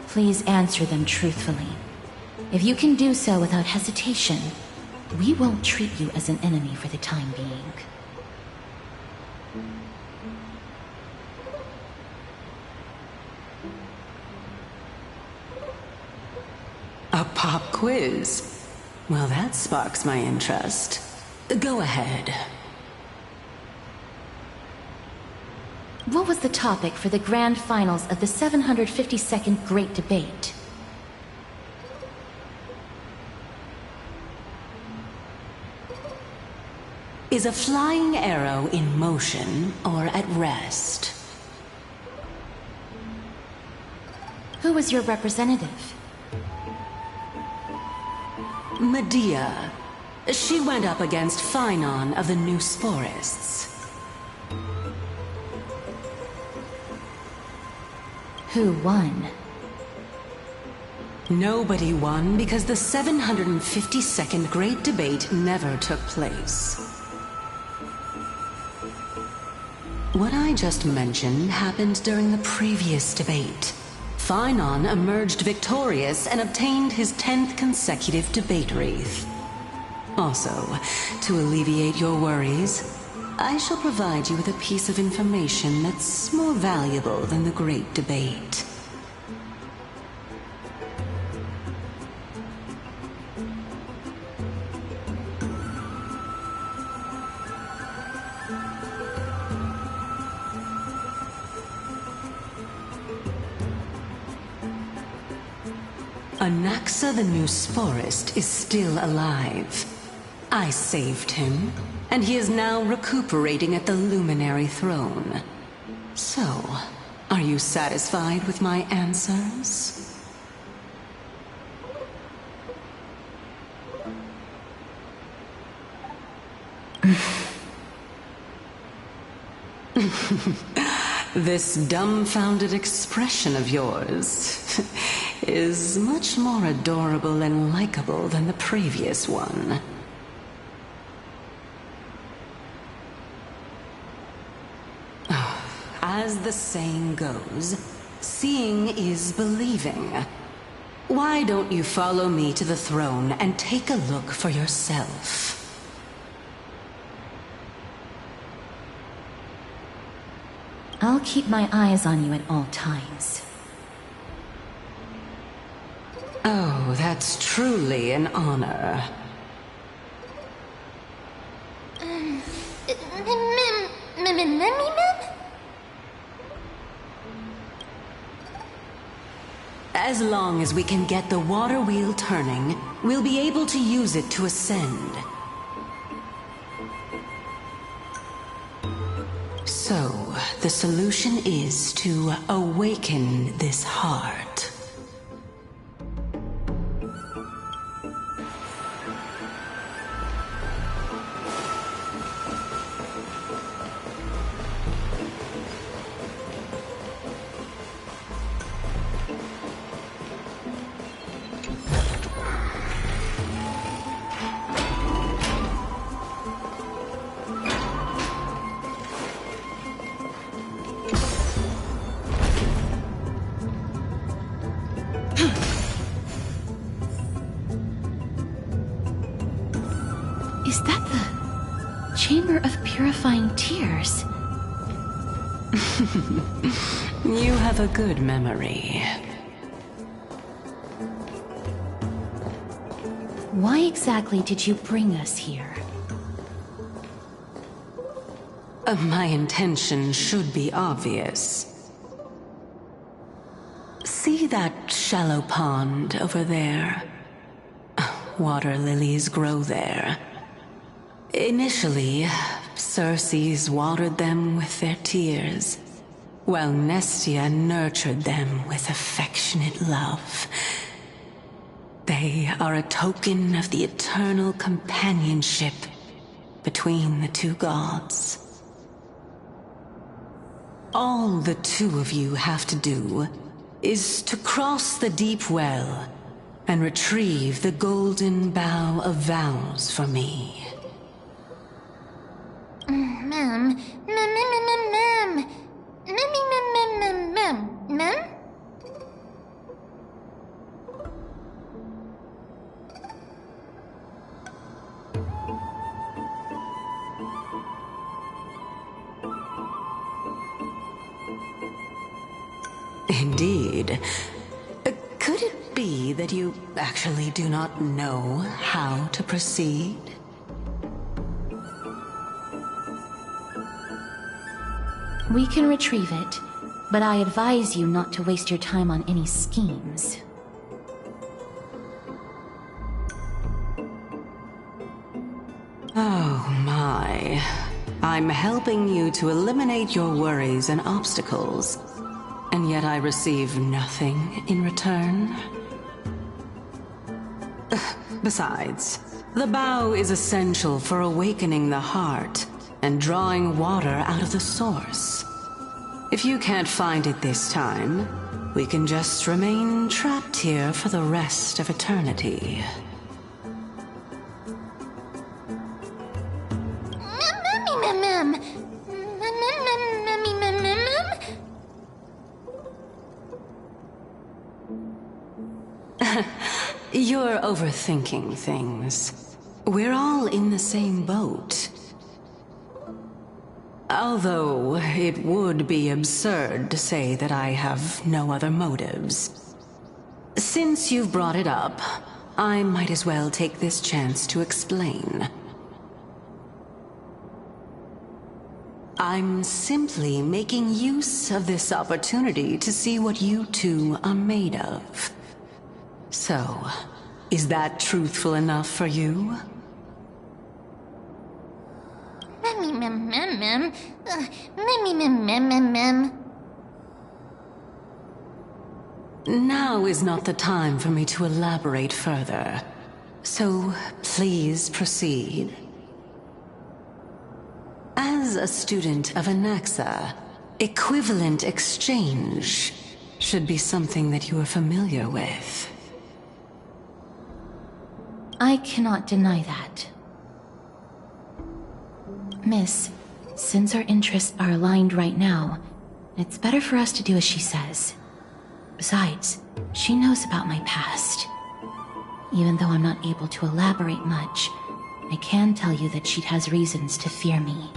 Please answer them truthfully. If you can do so without hesitation, we won't treat you as an enemy for the time being. A pop quiz? Well, that sparks my interest. Go ahead. What was the topic for the grand finals of the 752nd Great Debate? Is a flying arrow in motion or at rest? Who was your representative? Medea. She went up against Phynon of the New Sporists. Who won? Nobody won because the 752nd Great Debate never took place. What I just mentioned happened during the previous debate. Phynon emerged victorious and obtained his 10th consecutive debate wreath. Also, to alleviate your worries, I shall provide you with a piece of information that's more valuable than the Great Debate. Anaxa the New Sporist is still alive. I saved him, and he is now recuperating at the Luminary Throne. So, are you satisfied with my answers? This dumbfounded expression of yours is much more adorable and likable than the previous one. As the saying goes, seeing is believing. Why don't you follow me to the throne and take a look for yourself? I'll keep my eyes on you at all times. Oh, that's truly an honor. As long as we can get the water wheel turning, we'll be able to use it to ascend. So, the solution is to awaken this heart. Is that the Chamber of Purifying Tears? You have a good memory. Why exactly did you bring us here? My intention should be obvious. See that shallow pond over there? Water lilies grow there. Initially, Circes watered them with their tears, while Nestia nurtured them with affectionate love. They are a token of the eternal companionship between the two gods. All the two of you have to do is to cross the deep well and retrieve the golden bough of vows for me. Indeed. Could it be that you actually do not know how to proceed? We can retrieve it, but I advise you not to waste your time on any schemes. Oh my. I'm helping you to eliminate your worries and obstacles, and yet I receive nothing in return? Besides, the bow is essential for awakening the heart and drawing water out of the source. If you can't find it this time, we can just remain trapped here for the rest of eternity. You're overthinking things. We're all in the same boat. Although it would be absurd to say that I have no other motives. Since you've brought it up, I might as well take this chance to explain. I'm simply making use of this opportunity to see what you two are made of. So, is that truthful enough for you? Now is not the time for me to elaborate further. So, please proceed. As a student of Anaxa, equivalent exchange should be something that you are familiar with. I cannot deny that. Miss, since our interests are aligned right now, it's better for us to do as she says. Besides, she knows about my past. Even though I'm not able to elaborate much, I can tell you that she has reasons to fear me.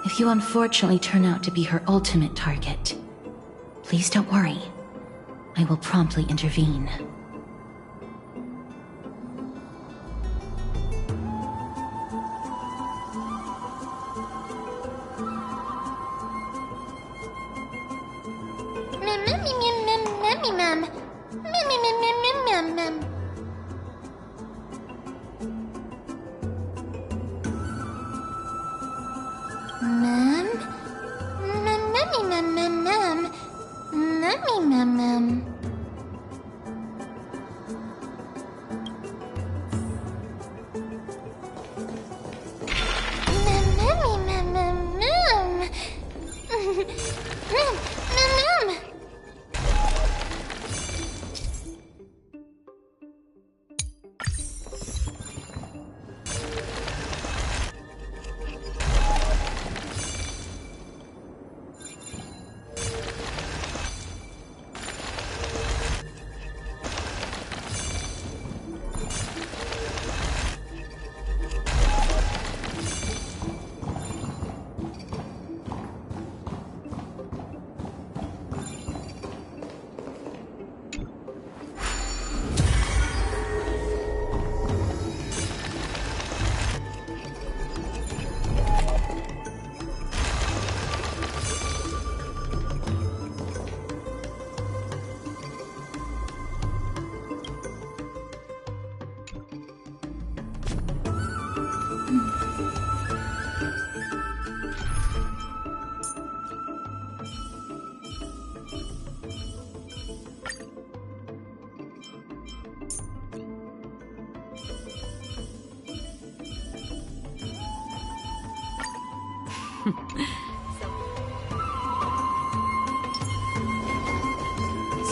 If you unfortunately turn out to be her ultimate target, please don't worry. I will promptly intervene.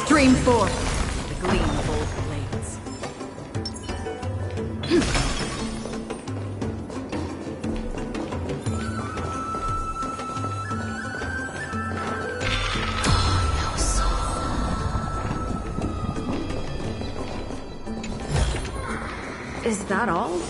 Stream forth the gleam of old blades. Is that all?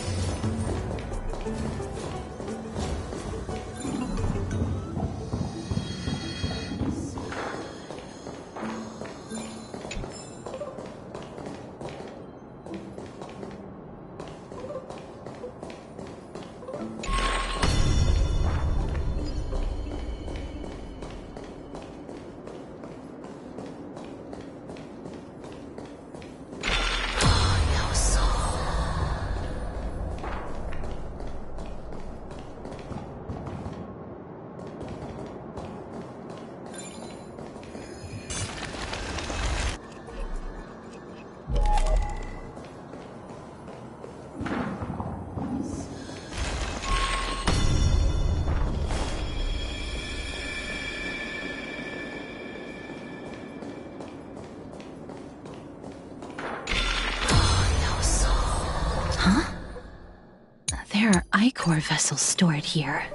There are Ichor vessels stored here.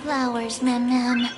Flowers, ma'am.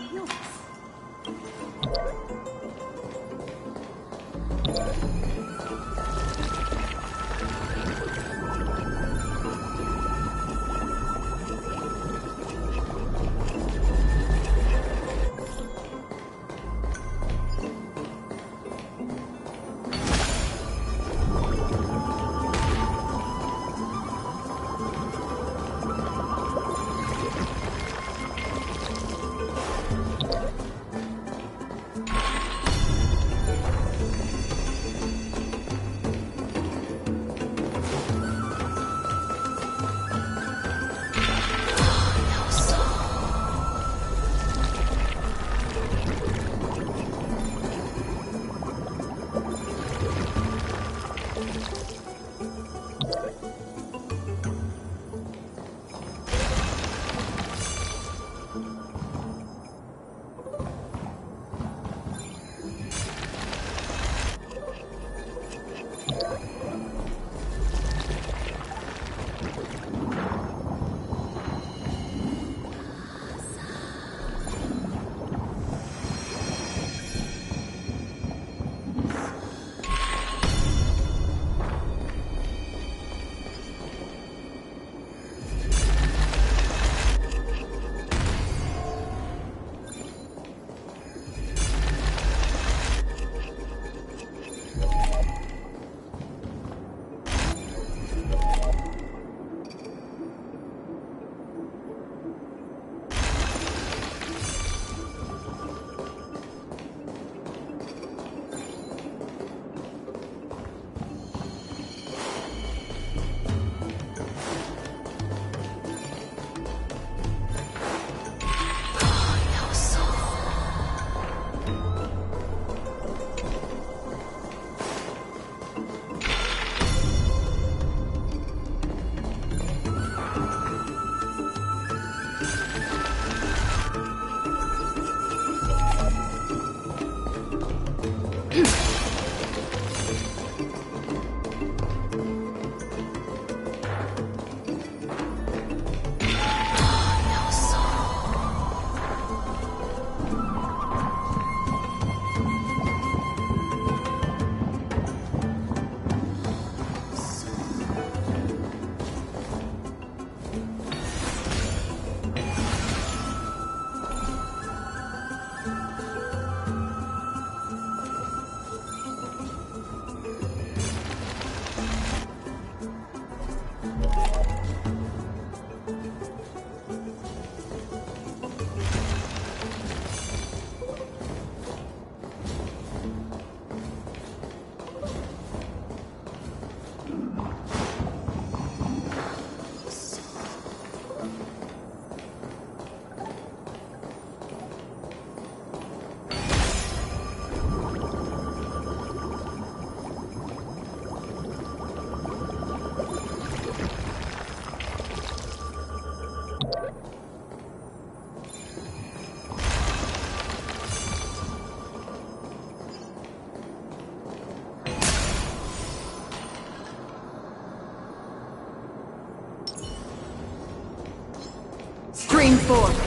Stream forth.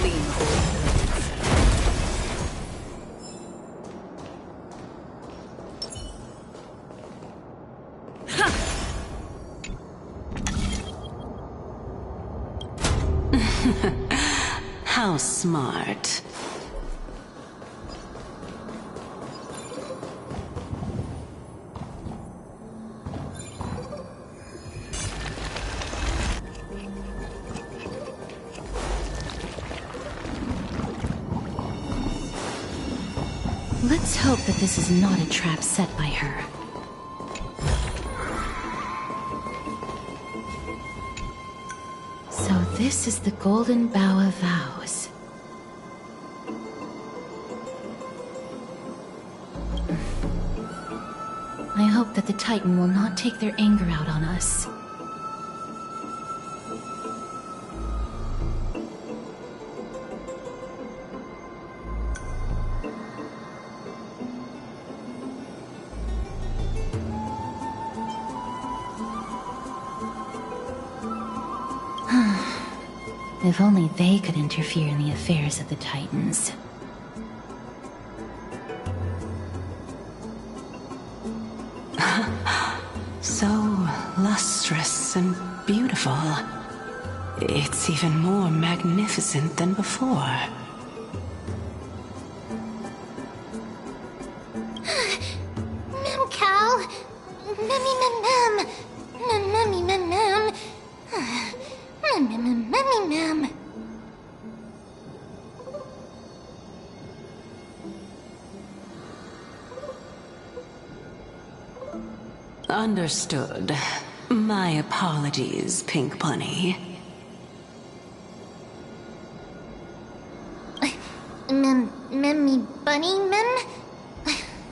Gleam forth. How smart. Let's hope that this is not a trap set by her. So this is the Golden Bough of Vows. I hope that the Titan will not take their anger out on us. If only they could interfere in the affairs of the Titans. So lustrous and beautiful. It's even more magnificent than before. Mem Cal. Memmy mem mem. Memmy mem mem. Memmy mem. Understood. My apologies, Pink Bunny. Memmy bunny mem?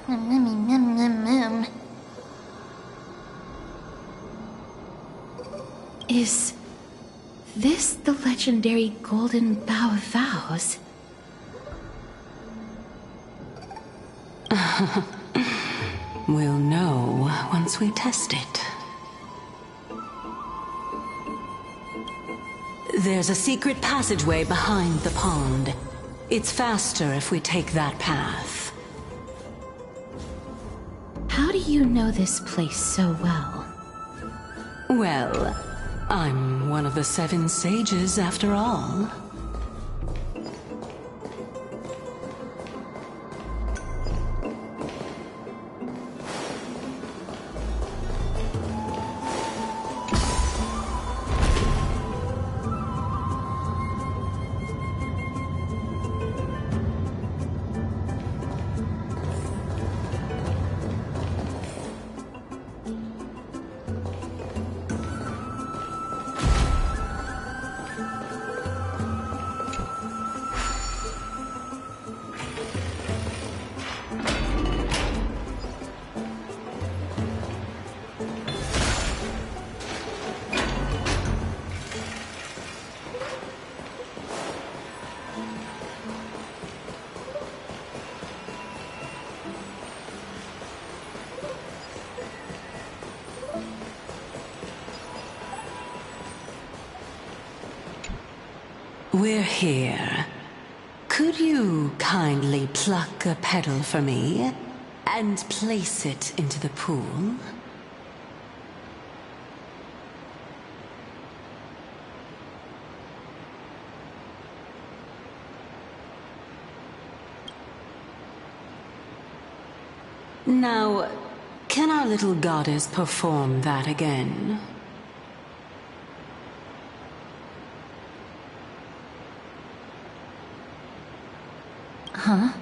Memmy mem mem mem. Is this the legendary Golden Bough of Vows? We'll know once we test it. There's a secret passageway behind the pond. It's faster if we take that path. How do you know this place so well? Well, I'm one of the 7 sages after all. We're here. Could you kindly pluck a petal for me and place it into the pool? Now, can our little goddess perform that again? Huh?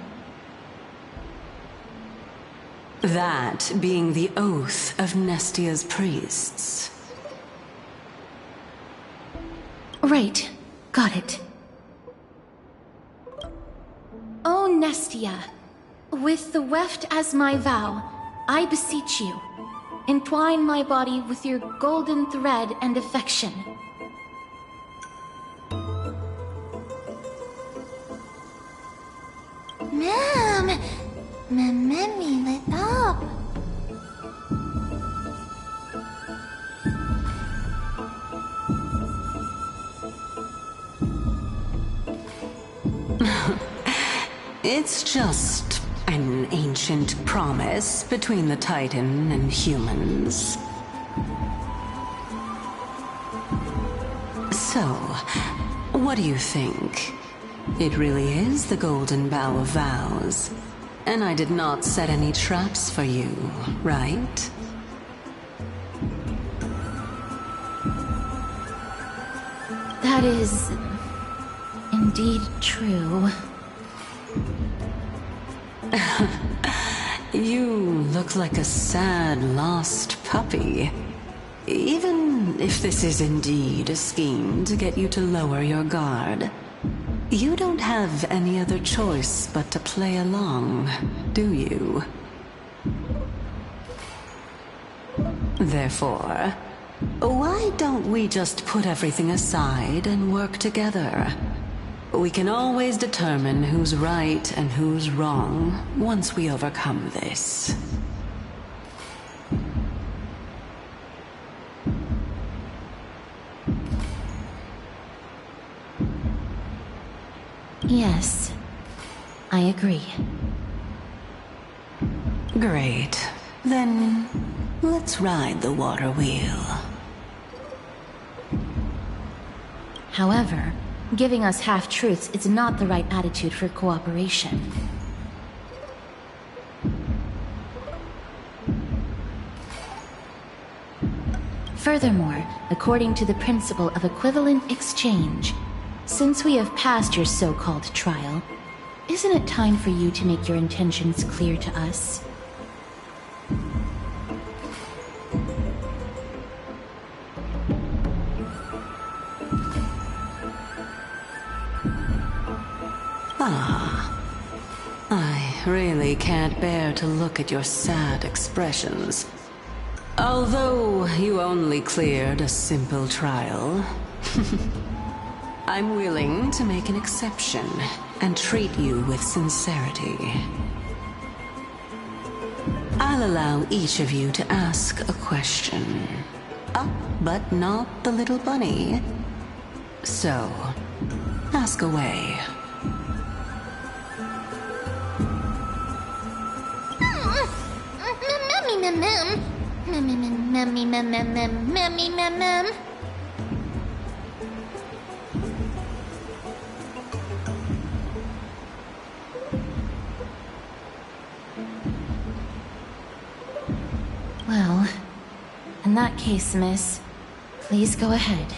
That being the oath of Nestia's priests. Right. Got it. O Nestia, with the weft as my vow, I beseech you, entwine my body with your golden thread and affection. Ma'am! Memmy lit up. It's just an ancient promise between the Titan and humans. So, what do you think? It really is the Golden Bough of Vows. And I did not set any traps for you, right? That is indeed true. You look like a sad, lost puppy. Even if this is indeed a scheme to get you to lower your guard, you don't have any other choice but to play along, do you? Therefore, why don't we just put everything aside and work together? We can always determine who's right and who's wrong once we overcome this. Yes, I agree. Great. Then, let's ride the water wheel. However, giving us half-truths is not the right attitude for cooperation. Furthermore, according to the principle of equivalent exchange, since we have passed your so-called trial, isn't it time for you to make your intentions clear to us? I really can't bear to look at your sad expressions. Although you only cleared a simple trial, I'm willing to make an exception and treat you with sincerity. I'll allow each of you to ask a question. Up, but not the little bunny. So, ask away. Well, in that case, miss, please go ahead.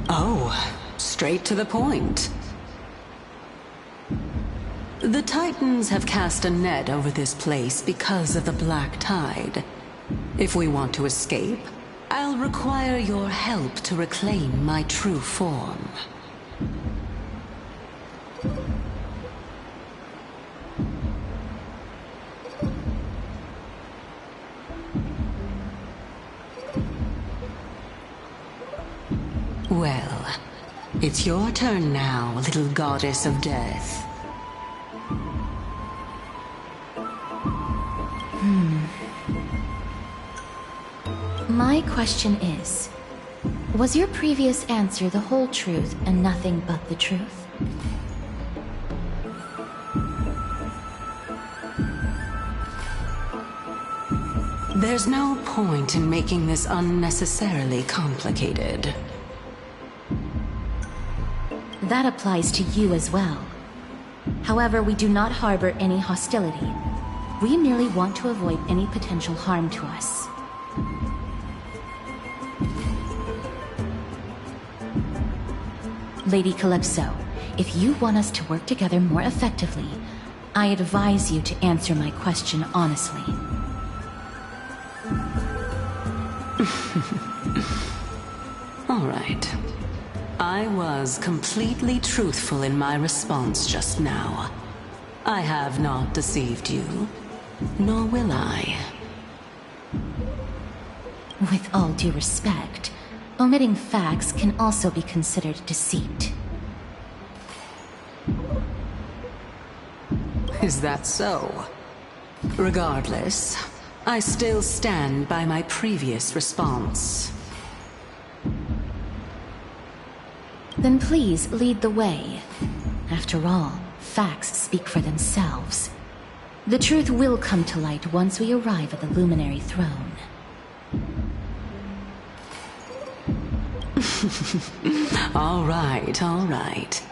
Oh, straight to the point. The Titans have cast a net over this place because of the Black Tide. If we want to escape, I'll require your help to reclaim my true form. Well, it's your turn now, little goddess of death. My question is, was your previous answer the whole truth and nothing but the truth? There's no point in making this unnecessarily complicated. That applies to you as well. However, we do not harbor any hostility. We merely want to avoid any potential harm to us. Lady Calypso, if you want us to work together more effectively, I advise you to answer my question honestly. All right. I was completely truthful in my response just now. I have not deceived you, nor will I. With all due respect, omitting facts can also be considered deceit. Is that so? Regardless, I still stand by my previous response. Then please lead the way. After all, facts speak for themselves. The truth will come to light once we arrive at the Luminary Throne. All right, all right.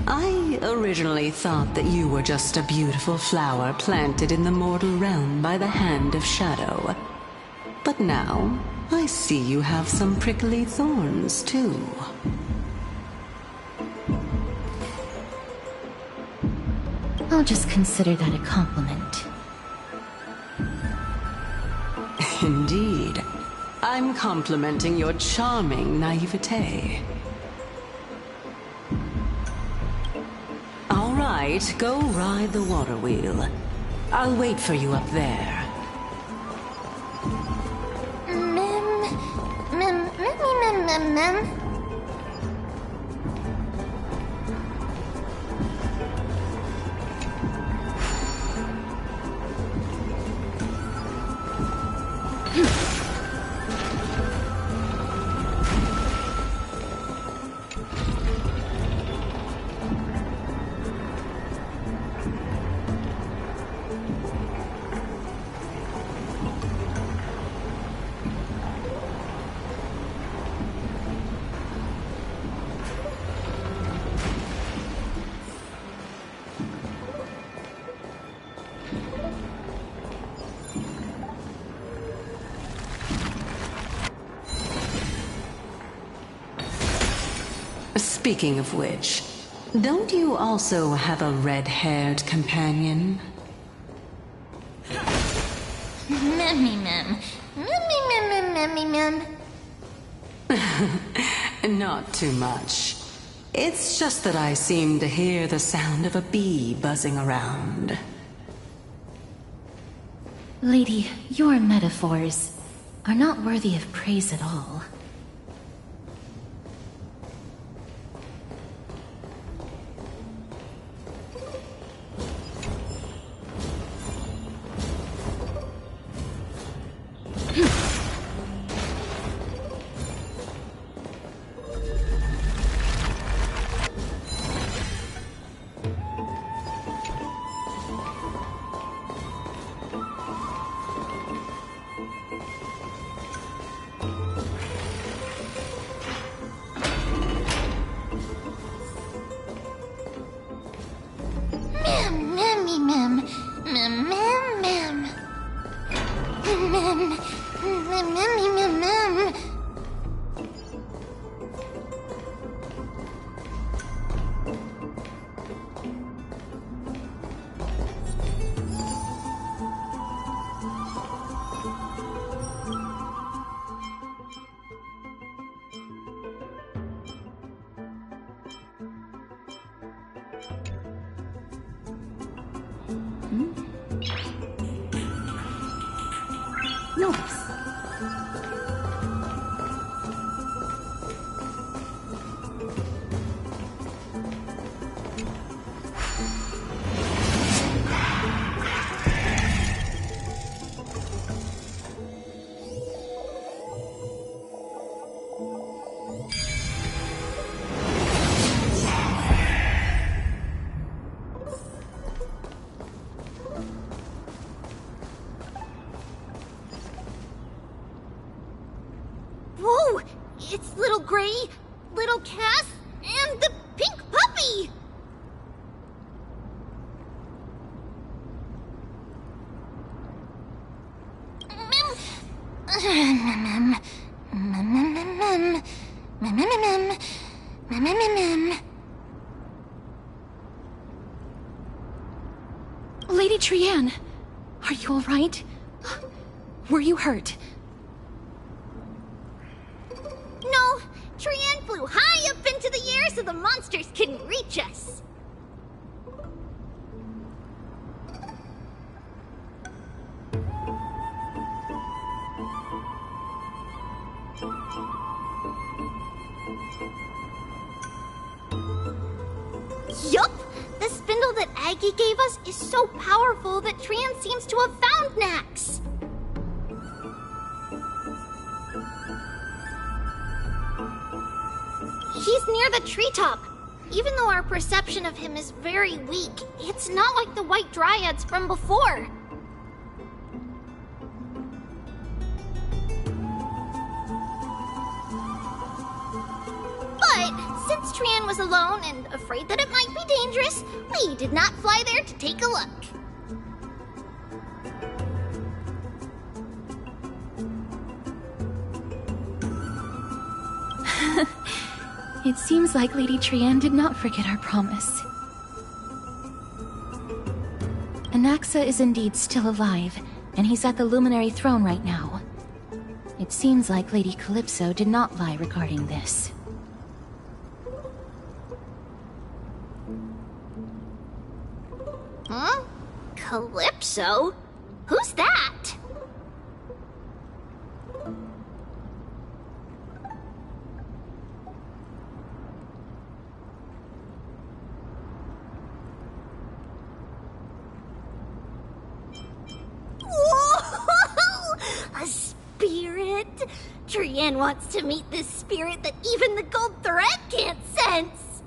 I originally thought that you were just a beautiful flower planted in the mortal realm by the hand of Shadow. But now, I see you have some prickly thorns, too. I'll just consider that a compliment. Indeed. I'm complimenting your charming naivete. All right, go ride the water wheel. I'll wait for you up there. Mem. Speaking of which, don't you also have a red-haired companion? Mem. Not too much. It's just that I seem to hear the sound of a bee buzzing around. Lady, your metaphors are not worthy of praise at all. Nice. Whoa! It's little Gray, little Cass, and the pink puppy! Lady Trianne, are you all right? Were you hurt? No, Trianne flew high up into the air so the monsters couldn't reach us. Yup! The spindle that Aggie gave us is so powerful that Tran seems to have found Nax. He's near the treetop. Even though our perception of him is very weak, it's not like the white dryads from before. But since Tran was alone and afraid that it might be dangerous, we did not fly there to take a look. It seems like Lady Trian did not forget our promise. Anaxa is indeed still alive, and he's at the Luminary Throne right now. It seems like Lady Calypso did not lie regarding this. Huh? Calypso? Who's that? Whoa! A spirit? Trian wants to meet this spirit that even the gold thread can't sense.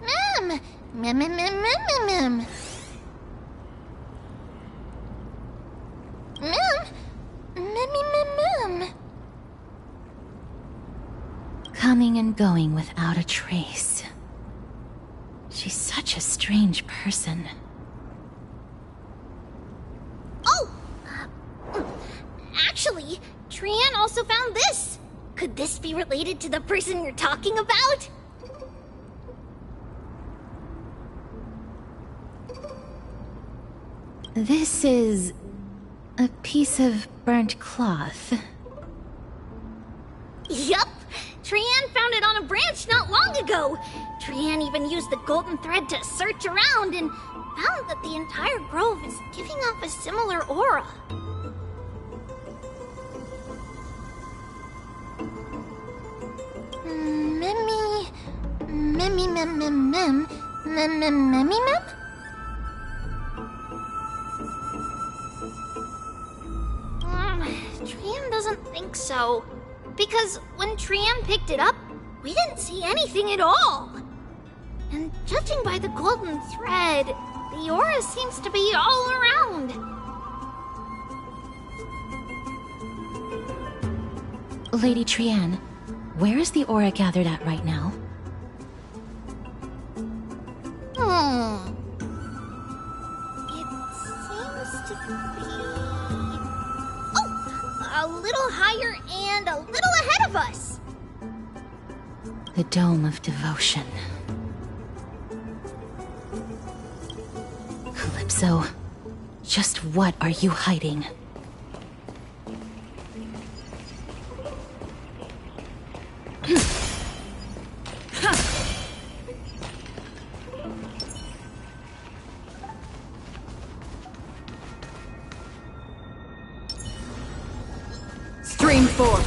Mem. Mem. Coming and going without a trace. She's such a strange person. Oh! Actually, Trian also found this. Could this be related to the person you're talking about? This is a piece of burnt cloth. Yup! Trian found it on a branch not long ago. Trian even used the golden thread to search around and found that the entire grove is giving off a similar aura. Trian doesn't think so. Because when Trian picked it up, we didn't see anything at all. And judging by the golden thread, the aura seems to be all around. Lady Trian, where is the aura gathered at right now? It seems to be... Oh! A little higher and a little ahead of us. The Dome of Devotion. Calypso, just what are you hiding? Stream 4.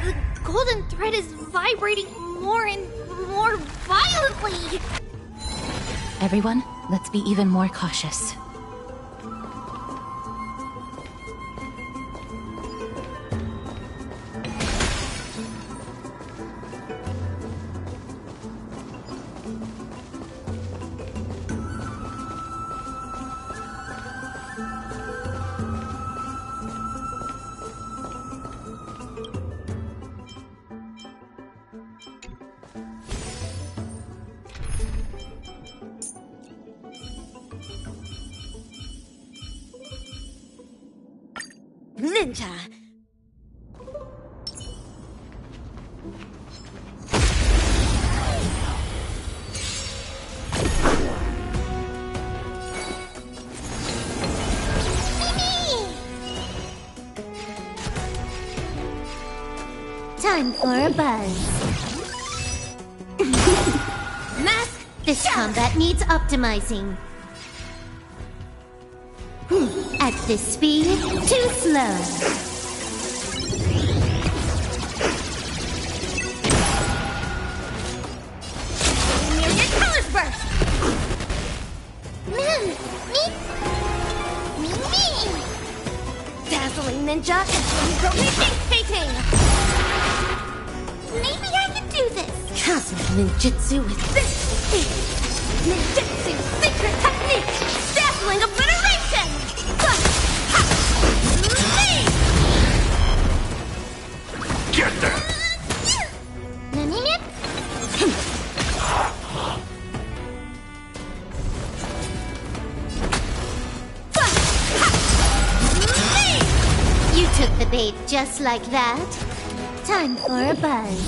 The golden thread is vibrating more and more violently. Everyone, let's be even more cautious. ninja. Time for a buzz. Mask, This combat needs optimizing. At this speed, too slow. Myriad colors burst. Me. Dazzling ninja and rotating. Maybe I can do this. Cosmic ninjutsu with this. Ninjutsu secret technique. Dazzling obliteration. Get them! You took the bait just like that. Time for a buzz.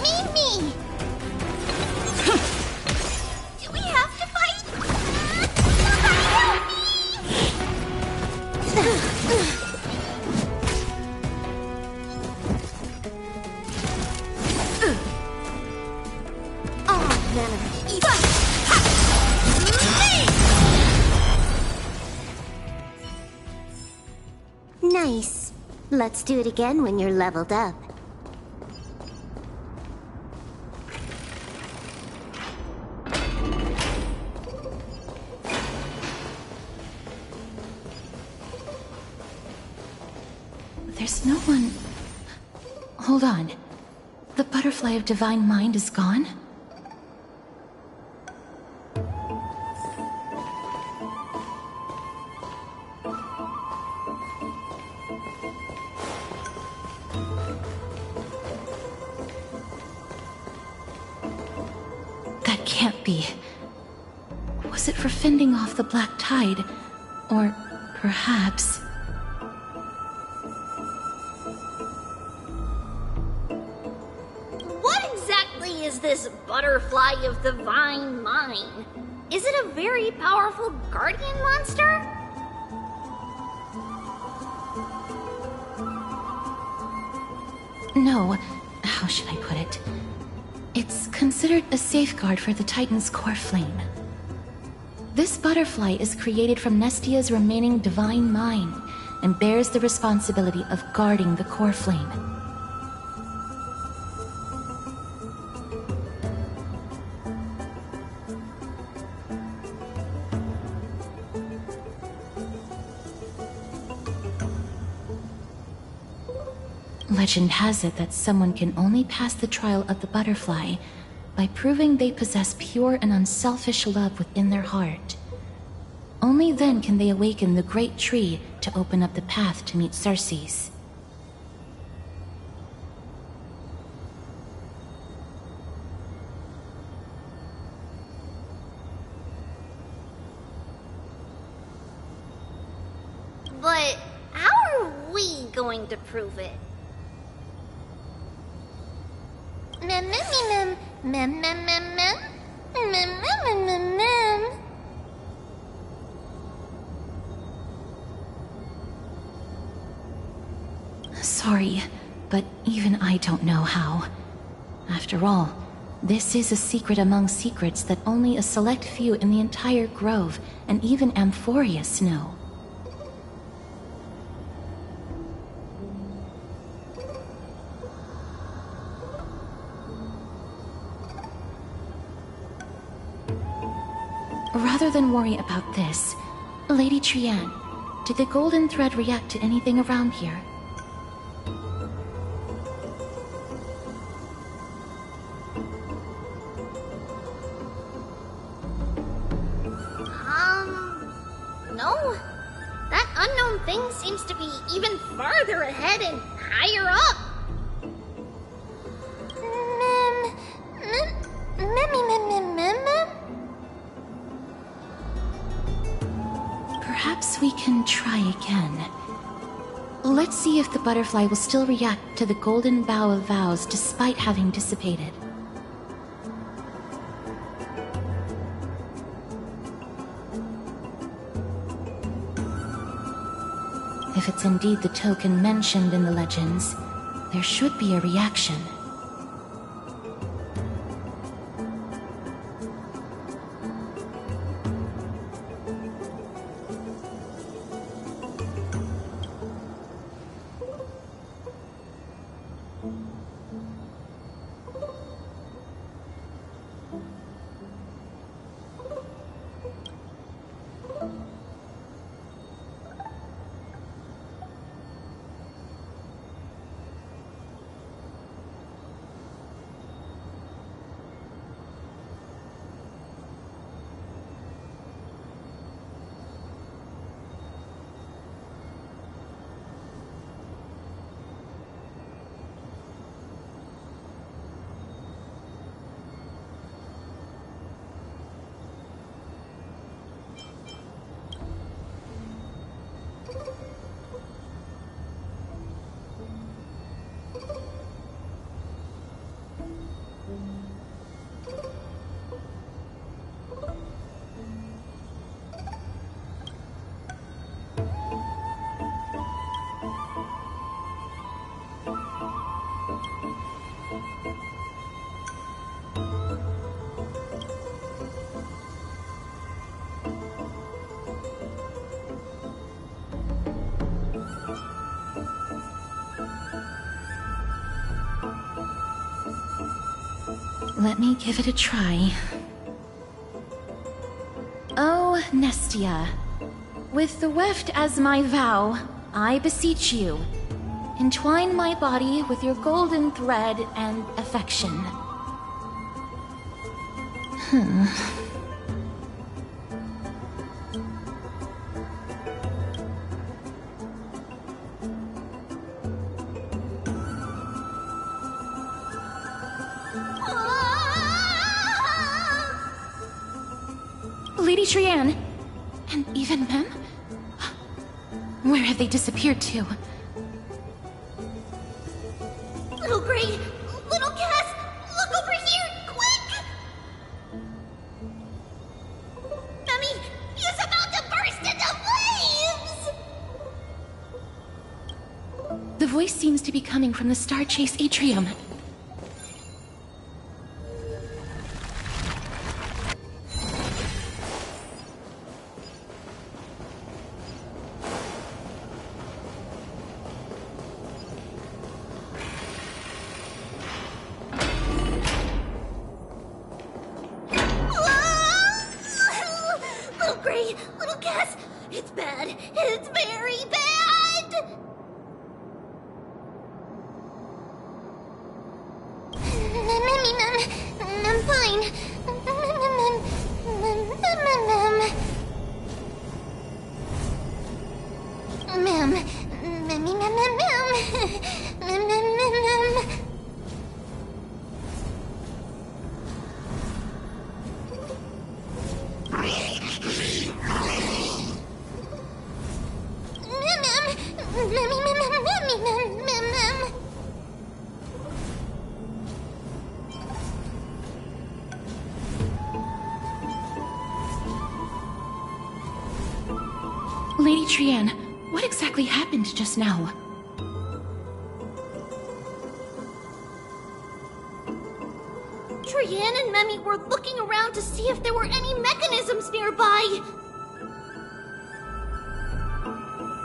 Me. Do we have to fight? All manner of evil. Nice. Let's do it again when you're leveled up. There's no one... Hold on. The butterfly of divine mind is gone? That can't be. Was it for fending off the black tide? Or perhaps... What exactly is this butterfly of divine mind? Is it a very powerful guardian monster? No, how should I put it? It's considered a safeguard for the Titan's core flame. This butterfly is created from Nestia's remaining divine mind and bears the responsibility of guarding the core flame. Legend has it that someone can only pass the trial of the butterfly by proving they possess pure and unselfish love within their heart. Only then can they awaken the great tree to open up the path to meet Circes. But how are we going to prove it? Sorry, but even I don't know how. After all, this is a secret among secrets that only a select few in the entire grove and even Amphorius know. Rather than worry about this, Lady Trianne, did the golden thread react to anything around here? No. That unknown thing seems to be even farther ahead and higher up. guess we can try again. Let's see if the butterfly will still react to the golden bough of vows despite having dissipated. If it's indeed the token mentioned in the legends, there should be a reaction. Let me give it a try. Oh, Nestia. With the weft as my vow, I beseech you, entwine my body with your golden thread and affection. Lady Trianne, and even Mem? Where have they disappeared to? Little Gray, little Cass, look over here, quick! Mummy, he's about to burst into flames! The voice seems to be coming from the Star Chase atrium. Little Gray, little Cass, it's bad. It's very bad! I'm fine. Lady Trianne, what exactly happened just now? Trianne and Memmy were looking around to see if there were any mechanisms nearby.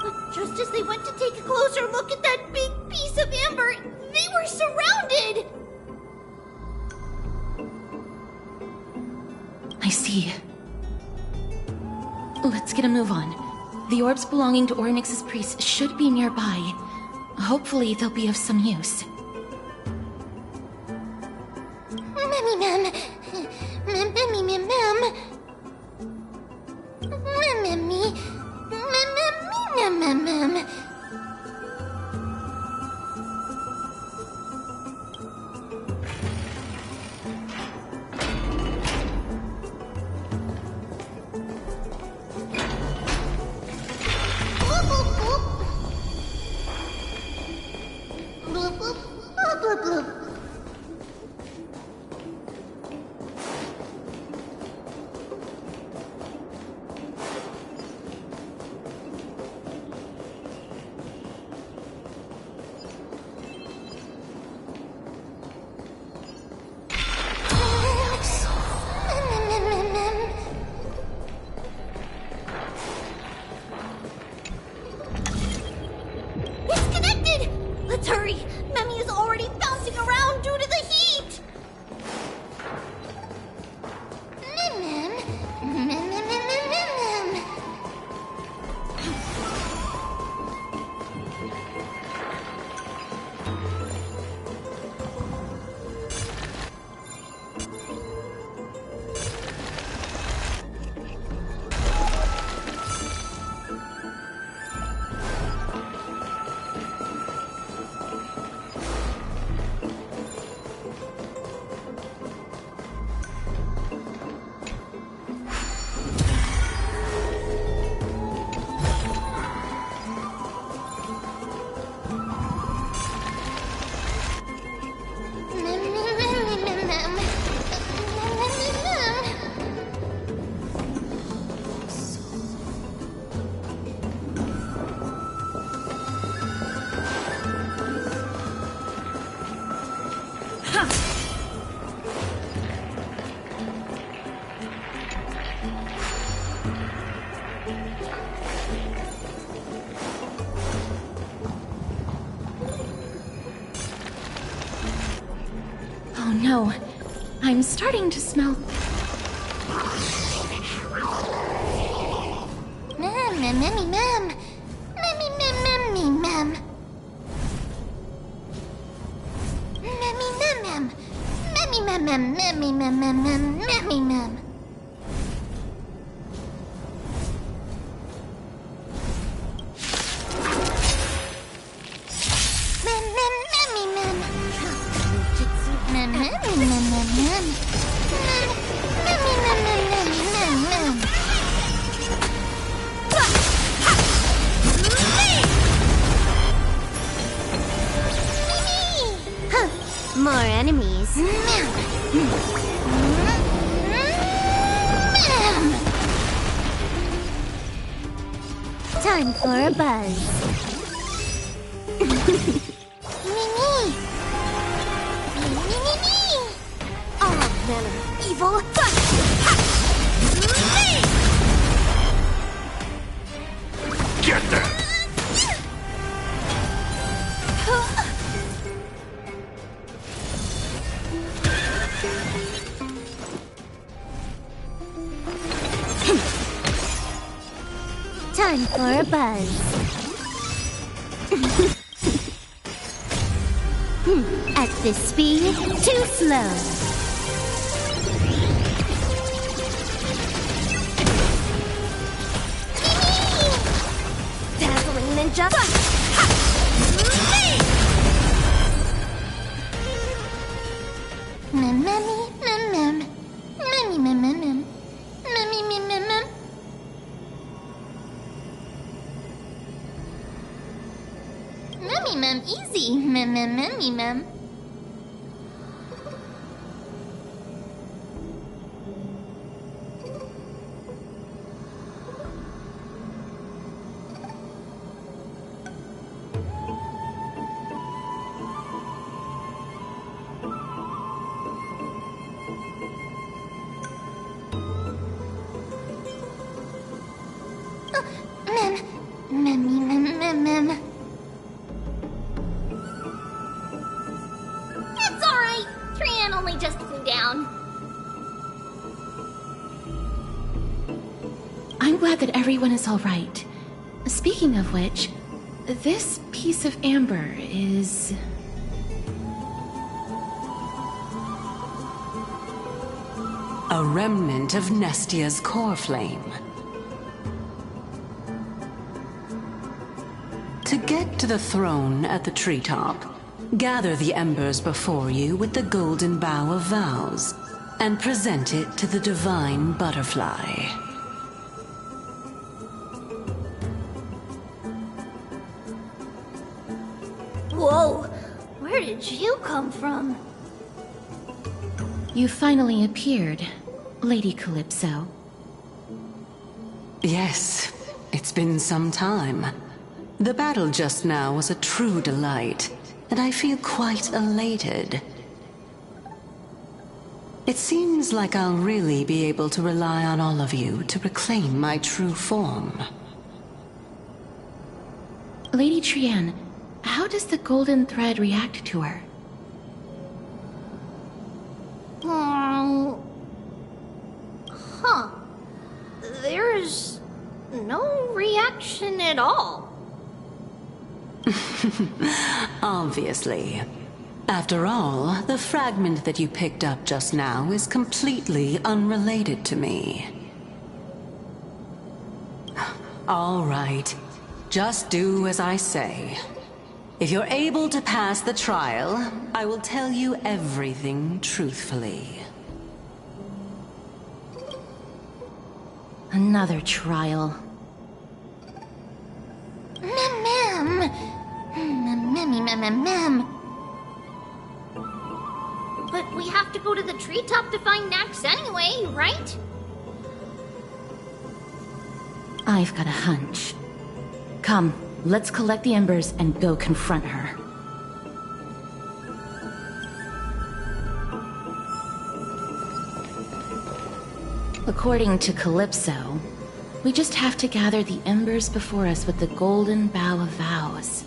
But just as they went to take a closer look at that big piece of amber, they were surrounded! I see. Let's get a move on. The orbs belonging to Ornyx's priests should be nearby. Hopefully they'll be of some use. no. I'm starting to smell... More enemies. Time for a buzz. Oh, man of evil. Get them! Time for a buzz. At this speed, too slow. Dazzling ninja. Easy, mem. Mem. It's alright. Tran only just flew down. I'm glad that everyone is all right. Speaking of which, this piece of amber is... A remnant of Nestia's core flame. To get to the throne at the treetop, gather the embers before you with the golden bough of vows, and present it to the divine butterfly. Whoa, where did you come from? You finally appeared, Lady Calypso. Yes, it's been some time. The battle just now was a true delight, and I feel quite elated. It seems like I'll really be able to rely on all of you to reclaim my true form. Lady Trian, how does the golden thread react to her? Huh. There's no reaction at all. Obviously. After all, the fragment that you picked up just now is completely unrelated to me. All right. Just do as I say. If you're able to pass the trial, I will tell you everything truthfully. Another trial. Mem. But we have to go to the treetop to find Nax anyway, right? I've got a hunch. Come, let's collect the embers and go confront her. According to Calypso, we just have to gather the embers before us with the golden bough of vows.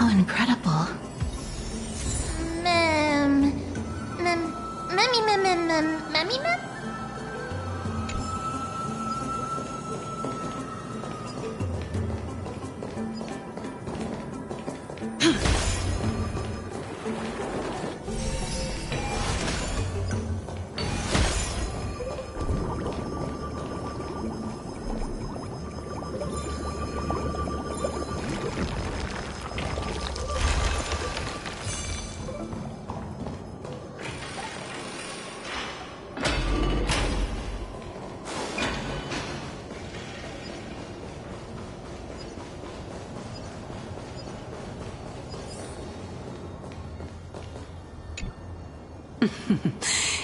How incredible. Memmy?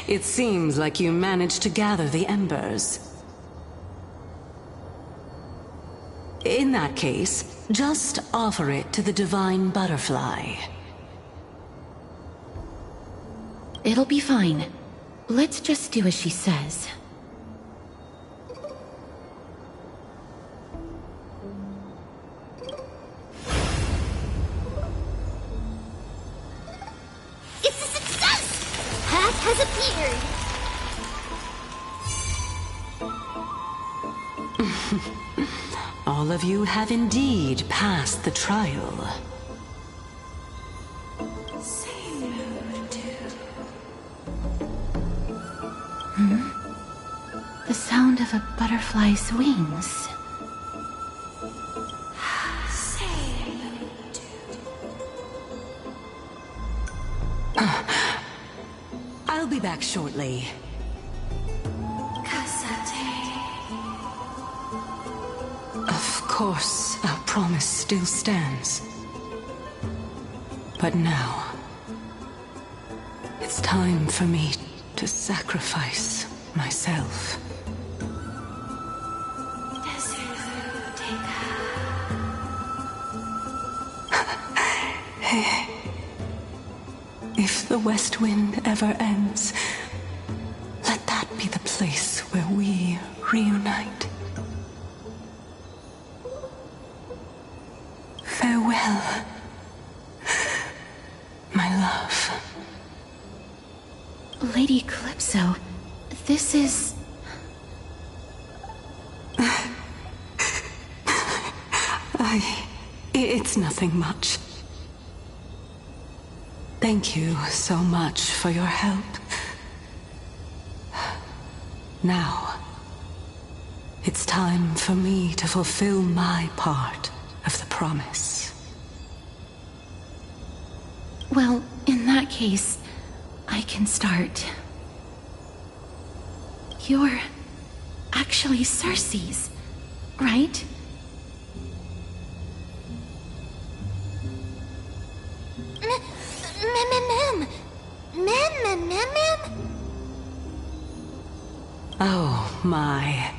It seems like you managed to gather the embers. In that case, just offer it to the divine butterfly. It'll be fine. Let's just do as she says. It's a success! Path has appeared! All of you have indeed passed the trial. The sound of a butterfly's wings. I'll be back shortly. Of course, our promise still stands. But now, it's time for me to sacrifice myself. If the West Wind ever ends, let that be the place where we reunite. Farewell, my love. Lady Calypso, this is... It's nothing much. Thank you so much for your help. Now, it's time for me to fulfill my part of the promise. Well, in that case, I can start. You're actually Cersei's, right? Oh my.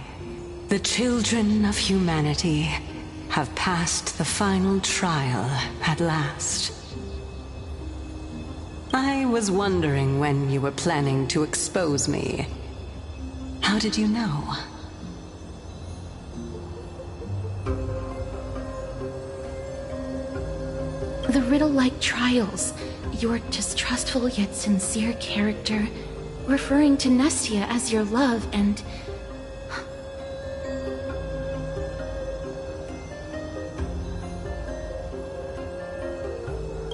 The children of humanity have passed the final trial at last. I was wondering when you were planning to expose me. How did you know? The riddle-like trials, your distrustful yet sincere character, referring to Nestia as your love, and...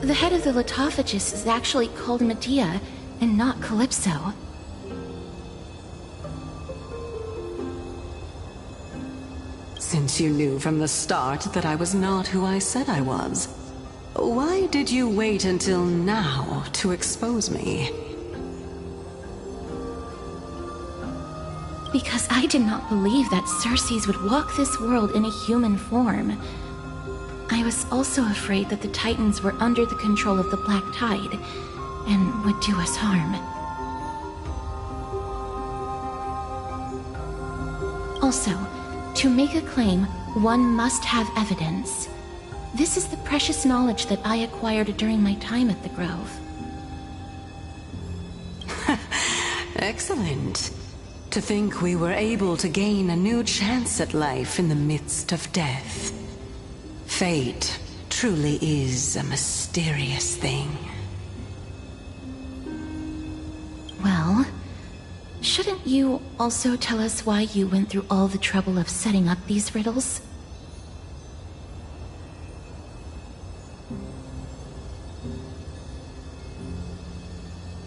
The head of the Litophagus is actually called Medea, and not Calypso. Since you knew from the start that I was not who I said I was, why did you wait until now to expose me? Because I did not believe that Cersei's would walk this world in a human form. I was also afraid that the Titans were under the control of the Black Tide, and would do us harm. Also, to make a claim, one must have evidence. This is the precious knowledge that I acquired during my time at the Grove. Excellent. To think we were able to gain a new chance at life in the midst of death. Fate truly is a mysterious thing. Well, shouldn't you also tell us why you went through all the trouble of setting up these riddles?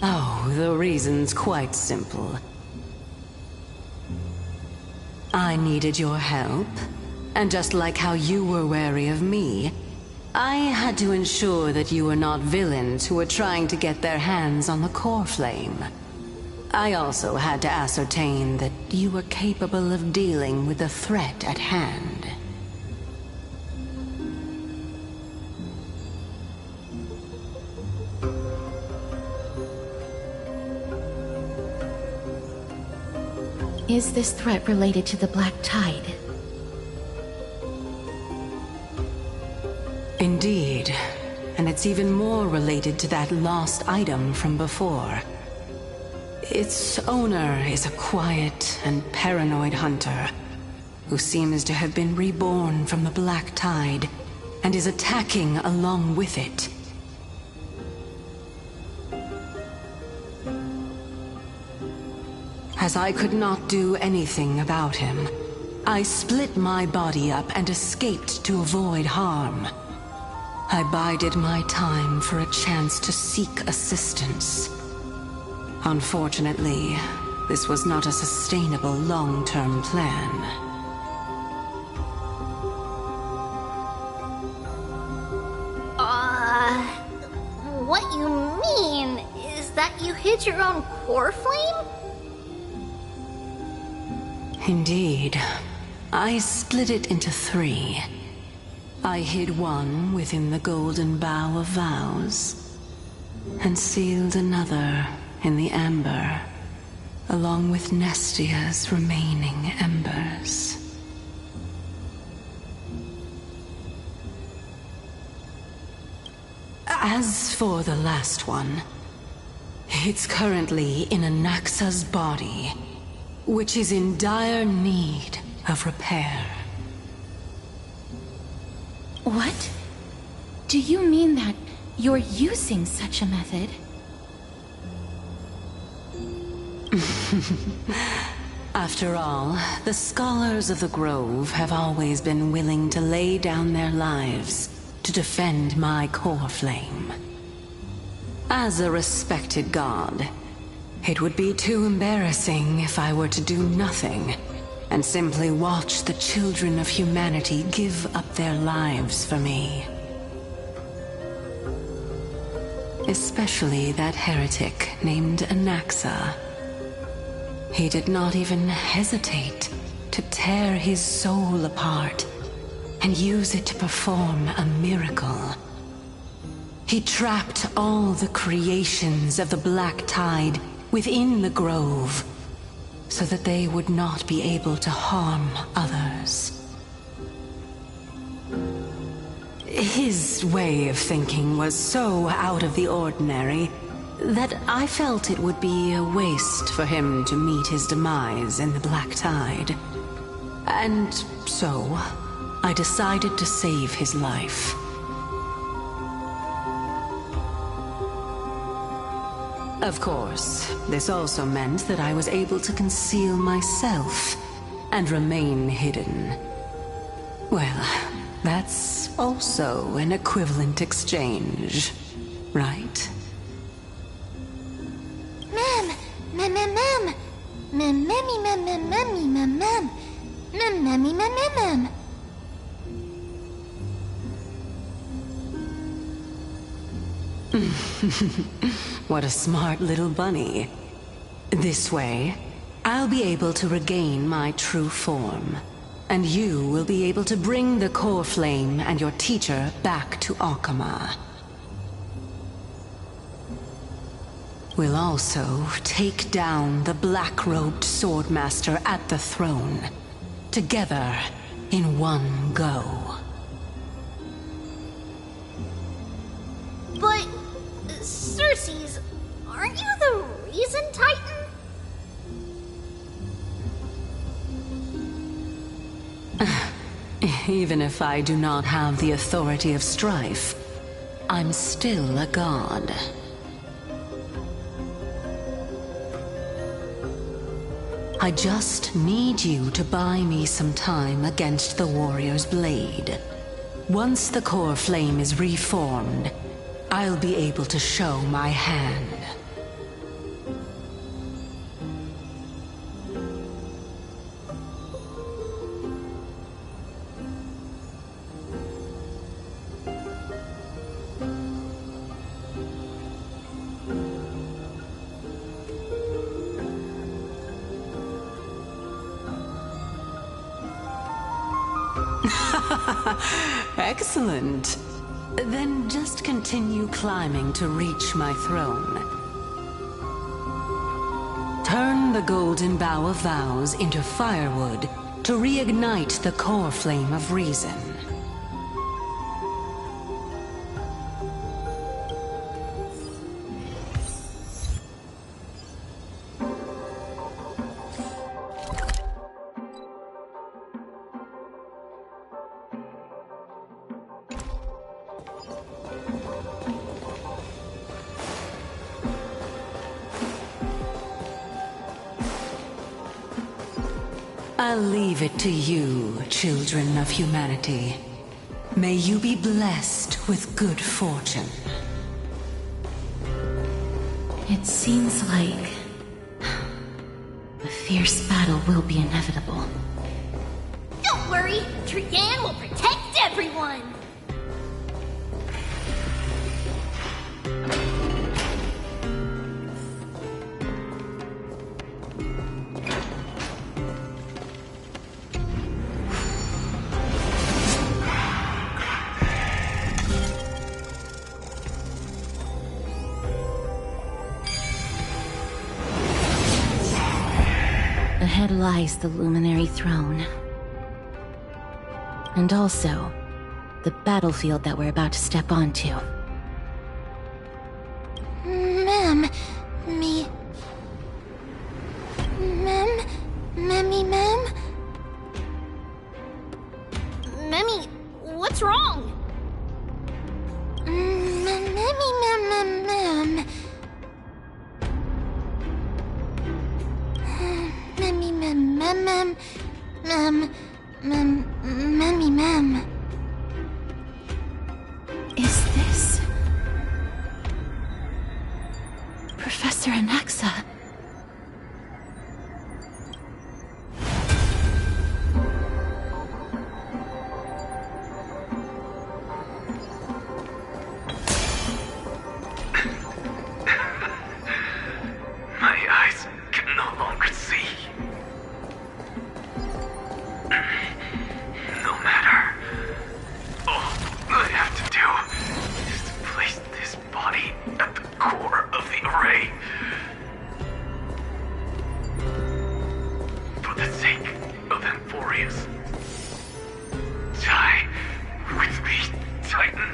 Oh, the reason's quite simple. I needed your help, and just like how you were wary of me, I had to ensure that you were not villains who were trying to get their hands on the core flame. I also had to ascertain that you were capable of dealing with the threat at hand. Is this threat related to the Black Tide? Indeed. And it's even more related to that lost item from before. Its owner is a quiet and paranoid hunter who seems to have been reborn from the Black Tide and is attacking along with it. As I could not do anything about him, I split my body up and escaped to avoid harm. I bided my time for a chance to seek assistance. Unfortunately, this was not a sustainable long-term plan. What you mean is that you hid your own core flame? Indeed. I split it into 3. I hid one within the Golden Bough of Vows, and sealed another in the amber, along with Nestia's remaining embers. As for the last one, it's currently in Anaxa's body, which is in dire need of repair. What? Do you mean that you're using such a method? After all, the scholars of the Grove have always been willing to lay down their lives to defend my core flame. As a respected god, it would be too embarrassing if I were to do nothing and simply watch the children of humanity give up their lives for me. Especially that heretic named Anaxa. He did not even hesitate to tear his soul apart and use it to perform a miracle. He trapped all the creations of the Black Tide within the Grove, so that they would not be able to harm others. His way of thinking was so out of the ordinary that I felt it would be a waste for him to meet his demise in the Black Tide. And so, I decided to save his life. Of course, this also meant that I was able to conceal myself and remain hidden. Well, that's also an equivalent exchange, right? What a smart little bunny. This way, I'll be able to regain my true form, and you will be able to bring the core flame and your teacher back to Akama. We'll also take down the black-robed swordmaster at the throne, together in one go. But, Circes, aren't you the Reason Titan? Even if I do not have the authority of strife, I'm still a god. I just need you to buy me some time against the warrior's blade. Once the core flame is reformed, I'll be able to show my hand. Excellent. Then just continue climbing to reach my throne. Turn the golden bough of vows into firewood to reignite the core flame of reason. I'll leave it to you, children of humanity. May you be blessed with good fortune. It seems like a fierce battle will be inevitable. Don't worry, Trigan will protect everyone! Ahead lies the Luminary Throne. And also, the battlefield that we're about to step onto. Ma'am, Ma'am? Memmy, what's wrong? Ma'am. Ma'am. Is this Professor Anaxa? My eyes can no longer see. No matter. All I have to do is to place this body at the core of the array. For the sake of Amphorius. Die with me, Titan.